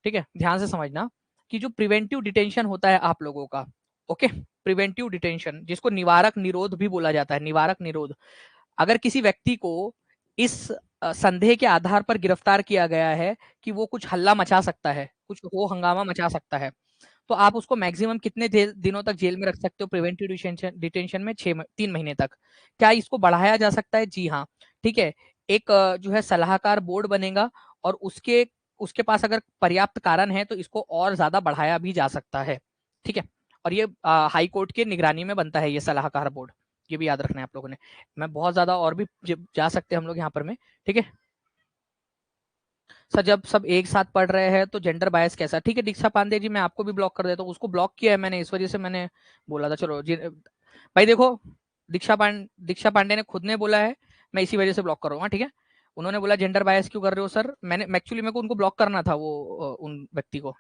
[SPEAKER 1] ठीक है, ध्यान से समझना कि जो प्रिवेंटिव डिटेंशन होता है आप लोगों का, ओके, प्रिवेंटिव डिटेंशन जिसको निवारक निरोध भी बोला जाता है, निवारक निरोध, अगर किसी व्यक्ति को इस संदेह के आधार पर गिरफ्तार किया गया है कि वो कुछ हल्ला मचा सकता है, कुछ हो हंगामा मचा सकता है, तो आप उसको मैक्सिमम कितने दिनों तक जेल में रख सकते हो प्रिवेंटिव डिटेंशन में? 3 महीने तक। क्या इसको बढ़ाया जा सकता है? जी हाँ, ठीक है। एक जो है सलाहकार बोर्ड बनेगा और उसके उसके पास अगर पर्याप्त कारण है तो इसको और ज्यादा बढ़ाया भी जा सकता है, ठीक है। और ये हाई कोर्ट के निगरानी में बनता है ये सलाहकार बोर्ड, ये भी याद रखना है आप लोगों ने। मैं बहुत ज्यादा और भी जा सकते हैं हम लोग यहाँ पर में, ठीक है। सर जब सब एक साथ पढ़ रहे हैं तो जेंडर बायस कैसा? ठीक है दीक्षा पांडे जी, मैं आपको भी ब्लॉक कर देता हूँ, उसको ब्लॉक किया है मैंने, इस वजह से मैंने बोला था। चलो जी भाई, देखो दीक्षा पांडे ने खुद ने बोला है, मैं इसी वजह से ब्लॉक कर रहा हूँ, हाँ, ठीक है। उन्होंने बोला जेंडर बायस क्यों कर रहे हो सर, मैंने एक्चुअली मेरे को उनको ब्लॉक करना था, वो उन व्यक्ति को,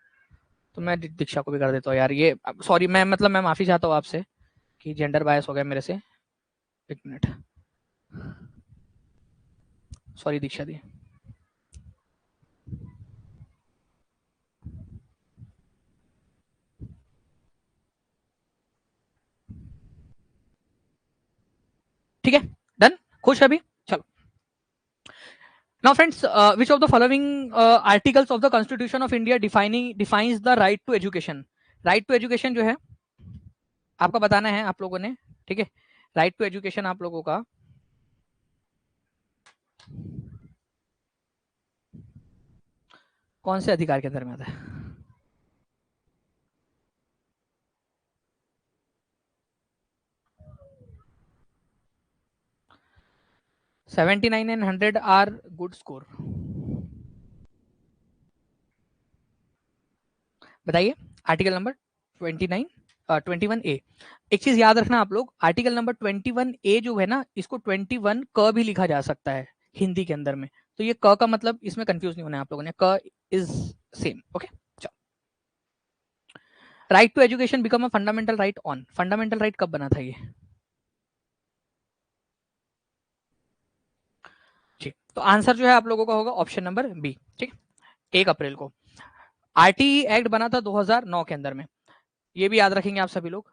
[SPEAKER 1] तो मैं दीक्षा को भी कर देता हूँ यार, ये सॉरी, मैं मतलब मैं माफी चाहता हूँ आपसे कि जेंडर बायस हो गया मेरे से। एक मिनट, सॉरी दीक्षा दी। ठीक है, डन, खुश अभी, चलो। Now, friends, which of the following articles of the Constitution of India defines the right to education? Right to education जो है आपका बताना है आप लोगों ने, ठीक है। राइट टू एजुकेशन आप लोगों का कौन से अधिकार के अंदर में आता है? 79 and 100 आर गुड स्कोर। बताइए, आर्टिकल नंबर 29 21 ए। एक चीज याद रखना आप लोग, आर्टिकल नंबर 21 ए जो है ना, इसको 21 क भी लिखा जा सकता है हिंदी के अंदर में, तो ये क का मतलब इसमें कंफ्यूज नहीं होना है आप लोगों ने, क is same, okay. Right to education become a fundamental right on, fundamental right कब बना था ये? ठीक, तो आंसर जो है आप लोगों का होगा ऑप्शन नंबर बी, ठीक, 1 अप्रैल को। आरटीई एक्ट बना था 2009 के अंदर में, ये भी याद रखेंगे आप सभी लोग,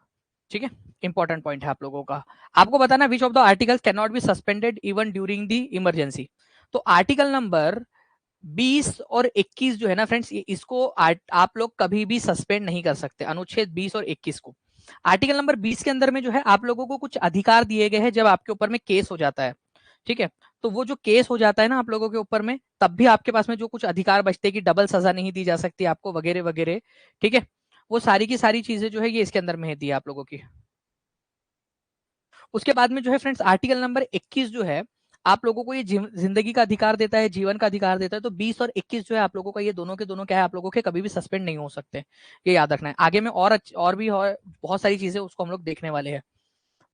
[SPEAKER 1] ठीक है। इंपॉर्टेंट पॉइंट है आप लोगों का। आपको बताना विच of the articles can not be suspended even during the emergency. तो आर्टिकल नंबर 20 और 21 जो है ना फ्रेंड्स, इसको आप लोग कभी भी सस्पेंड नहीं कर सकते, अनुच्छेद 20 और 21 को। आर्टिकल नंबर 20 के अंदर में जो है आप लोगों को कुछ अधिकार दिए गए हैं जब आपके ऊपर में केस हो जाता है, ठीक है। तो वो जो केस हो जाता है ना आप लोगों के ऊपर में, तब भी आपके पास में जो कुछ अधिकार बचते हैं कि डबल सजा नहीं दी जा सकती आपको, वगैरह वगैरह, ठीक है, वो सारी की सारी चीजें जो है ये इसके अंदर में दी है आप लोगों की। उसके बाद में जो है फ्रेंड्स आर्टिकल नंबर 21 जो है आप लोगों को ये जिंदगी का अधिकार देता है, जीवन का अधिकार देता है। तो 20 और 21 जो है आप लोगों का, ये दोनों के दोनों क्या है, आप लोगों के कभी भी सस्पेंड नहीं हो सकते, ये याद रखना है। आगे में और भी बहुत सारी चीजें उसको हम लोग देखने वाले हैं,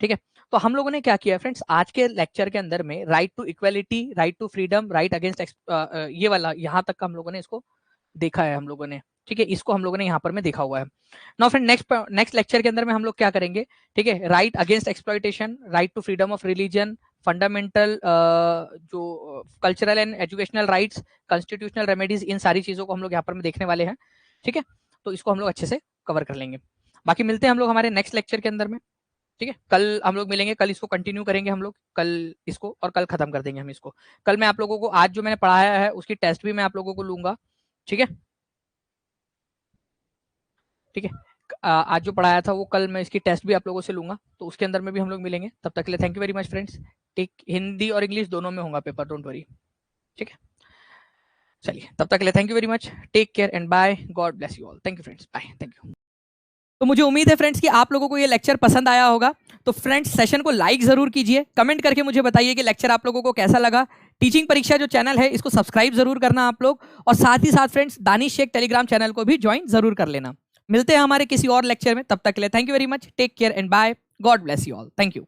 [SPEAKER 1] ठीक है। तो हम लोगों ने क्या किया फ्रेंड्स आज के लेक्चर के अंदर में, right to equality, right to freedom, right against, ये वाला यहाँ तक का हम लोगों ने इसको देखा है हम लोगों ने, ठीक है, इसको हम लोगों ने यहाँ पर में देखा हुआ है। नाउ फ्रेंड नेक्स्ट लेक्चर के अंदर में हम लोग क्या करेंगे, ठीक है, right against exploitation, right to freedom of religion, fundamental जो cultural and educational rights, constitutional remedies, इन सारी चीजों को हम लोग यहाँ पर में देखने वाले हैं, ठीक है। तो इसको हम लोग अच्छे से कवर कर लेंगे। बाकी मिलते हैं हम लोग हमारे नेक्स्ट लेक्चर के अंदर में। ठीक है, कल हम लोग मिलेंगे, कल इसको कंटिन्यू करेंगे हम लोग, कल इसको, और कल खत्म कर देंगे हम इसको। कल मैं आप लोगों को आज जो मैंने पढ़ाया है उसकी टेस्ट भी मैं आप लोगों को लूंगा। ठीक है, ठीक है। आज जो पढ़ाया था वो कल मैं इसकी टेस्ट भी आप लोगों से लूंगा, तो उसके अंदर में भी हम लोग मिलेंगे। तब तक के लिए thank you very much friends. Take, Hindi और इंग्लिश दोनों में होगा पेपर, डोंट वरी। ठीक है, चलिए तब तक के लिए thank you very much, take care and bye, God bless you all, thank you friends, bye, thank you. तो मुझे उम्मीद है फ्रेंड्स कि आप लोगों को ये लेक्चर पसंद आया होगा। तो फ्रेंड्स सेशन को लाइक जरूर कीजिए, कमेंट करके मुझे बताइए कि लेक्चर आप लोगों को कैसा लगा। टीचिंग परीक्षा जो चैनल है इसको सब्सक्राइब जरूर करना आप लोग, और साथ ही साथ friends Danish Sheikh Telegram channel को भी ज्वाइन जरूर कर लेना। मिलते हैं हमारे किसी और लेक्चर में, तब तक के लिए thank you very much, take care and bye, God bless you all, thank you.